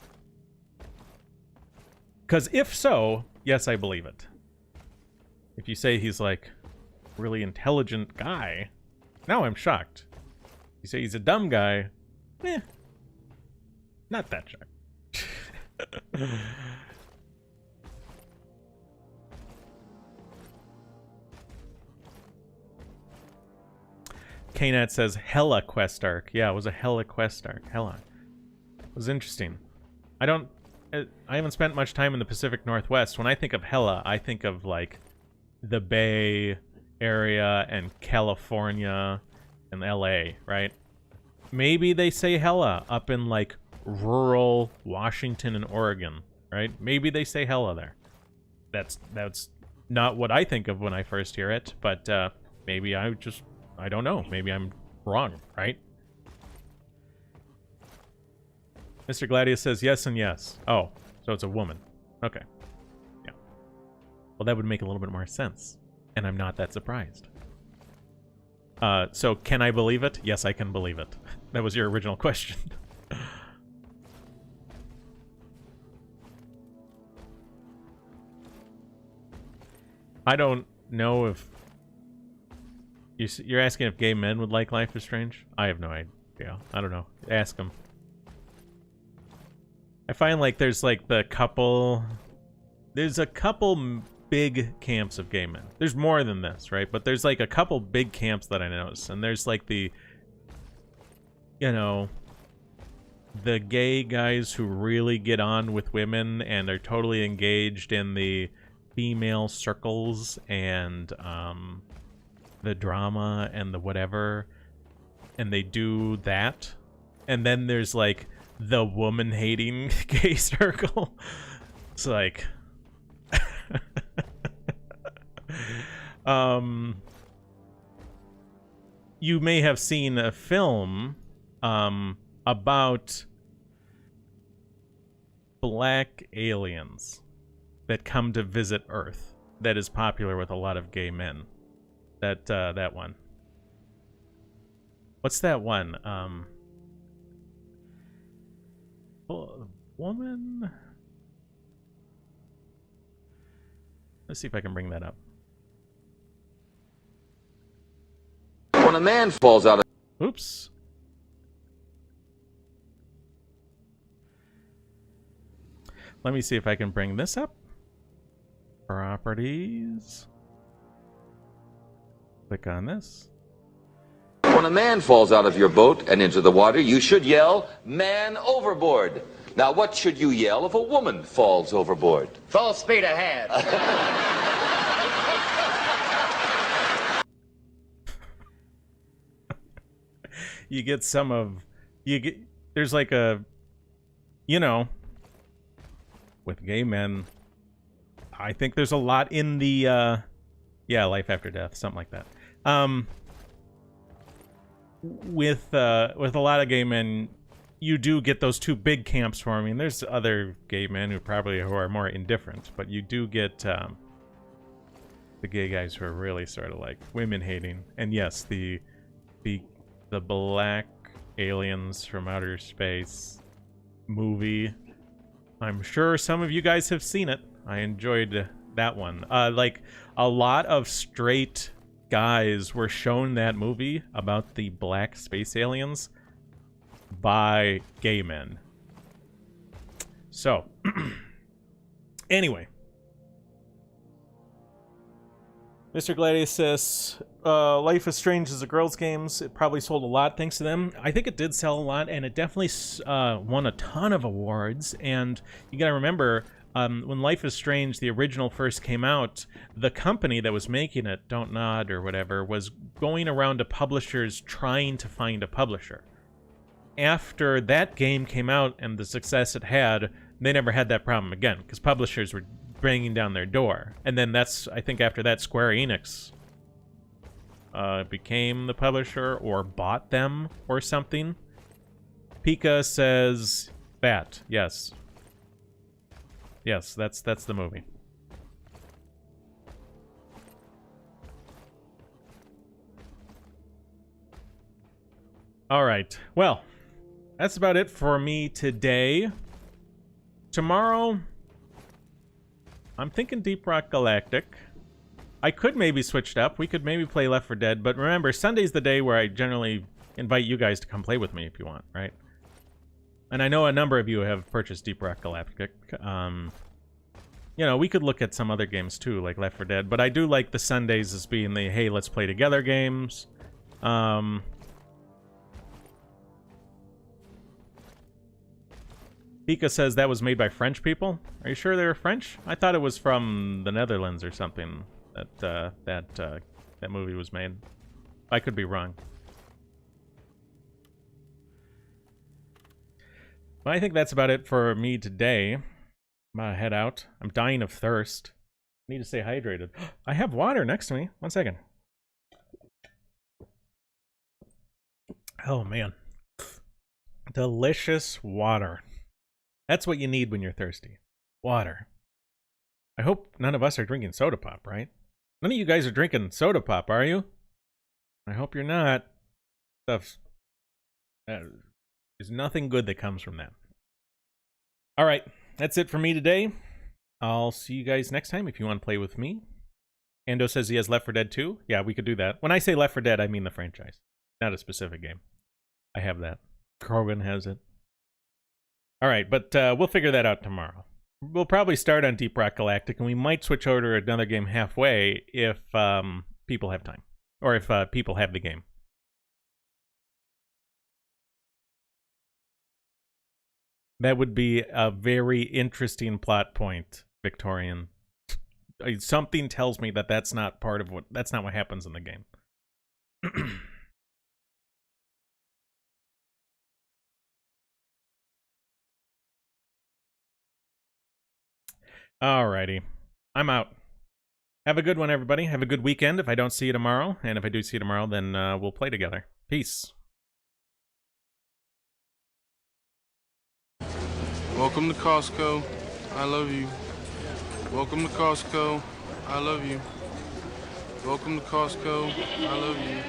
Because if so, yes, I believe it. If you say he's, like, really intelligent guy, now I'm shocked. You say he's a dumb guy, not that shocked. KNet says Hella quest arc. Yeah, it was a Hella quest arc. Hella. It was interesting. I haven't spent much time in the Pacific Northwest. When I think of Hella, I think of like the Bay Area and California and LA, right? Maybe they say Hella up in like rural Washington and Oregon, right? Maybe they say Hella there. That's not what I think of when I first hear it, but maybe I don't know. Maybe I'm wrong, right? Mr. Gladius says yes and yes. Oh, so it's a woman. Okay. Yeah. Well, that would make a little bit more sense. And I'm not that surprised. So can I believe it? Yes, I can believe it. That was your original question. I don't know if... You're asking if gay men would like Life is Strange? I have no idea. I don't know. Ask them. I find like there's like the couple... There's a couple big camps of gay men. There's more than this, right? But there's like a couple big camps that I notice. And there's like the... You know... The gay guys who really get on with women and are totally engaged in the female circles and the drama and the whatever, and they do that. And then there's like the woman hating gay circle. It's like you may have seen a film about black aliens that come to visit Earth that is popular with a lot of gay men. That one. What's that one? Woman? Let's see if I can bring that up. When a man falls out of... Oops. Let me see if I can bring this up. Properties. Click on this. When a man falls out of your boat and into the water, you should yell, "Man overboard." Now, what should you yell if a woman falls overboard? Full speed ahead. You get some of... There's like a... You know... With gay men... I think there's a lot in the... yeah, life after death. Something like that. With a lot of gay men... You do get those two big camps forming. There's other gay men who are more indifferent, but you do get the gay guys who are really sort of like women hating. And yes, the black aliens from outer space movie. I'm sure some of you guys have seen it. I enjoyed that one. Like a lot of straight guys were shown that movie about the black space aliens by gay men. So, anyway. Mr. Gladius says, Life is Strange is a girls' games. It probably sold a lot thanks to them. I think it did sell a lot, and it definitely won a ton of awards. And you gotta remember, when Life is Strange, the original first came out, the company that was making it, Don't Nod or whatever, was going around to publishers trying to find a publisher. After that game came out and the success it had, they never had that problem again, because publishers were banging down their door. And then that's, I think after that, Square Enix became the publisher or bought them or something. Pika says that, yes. Yes, that's the movie. All right, well, that's about it for me today. Tomorrow, I'm thinking Deep Rock Galactic. I could maybe switch it up. We could maybe play Left 4 Dead, but remember, Sunday's the day where I generally invite you guys to come play with me if you want, right? And I know a number of you have purchased Deep Rock Galactic. You know, we could look at some other games too, like Left 4 Dead, but I do like the Sundays as being the, hey, let's play together games. Pika says that was made by French people. Are you sure they were French? I thought it was from the Netherlands or something that that movie was made. I could be wrong. Well, I think that's about it for me today. I'm gonna head out. I'm dying of thirst. I need to stay hydrated. I have water next to me. 1 second. Oh, man. Delicious water. That's what you need when you're thirsty. Water. I hope none of us are drinking soda pop, right? None of you guys are drinking soda pop, are you? I hope you're not. There's nothing good that comes from that. All right, that's it for me today. I'll see you guys next time if you want to play with me. Ando says he has Left 4 Dead 2. Yeah, we could do that. When I say Left 4 Dead, I mean the franchise, not a specific game. I have that. Krogan has it. All right, but we'll figure that out tomorrow. We'll probably start on Deep Rock Galactic, and we might switch over to another game halfway if people have time. Or if people have the game. That would be a very interesting plot point, Victorian. Something tells me that that's not part of what... That's not what happens in the game. Alrighty. I'm out. Have a good one, everybody. Have a good weekend if I don't see you tomorrow. And if I do see you tomorrow, then we'll play together. Peace. Welcome to Costco. I love you. Welcome to Costco. I love you. Welcome to Costco. I love you.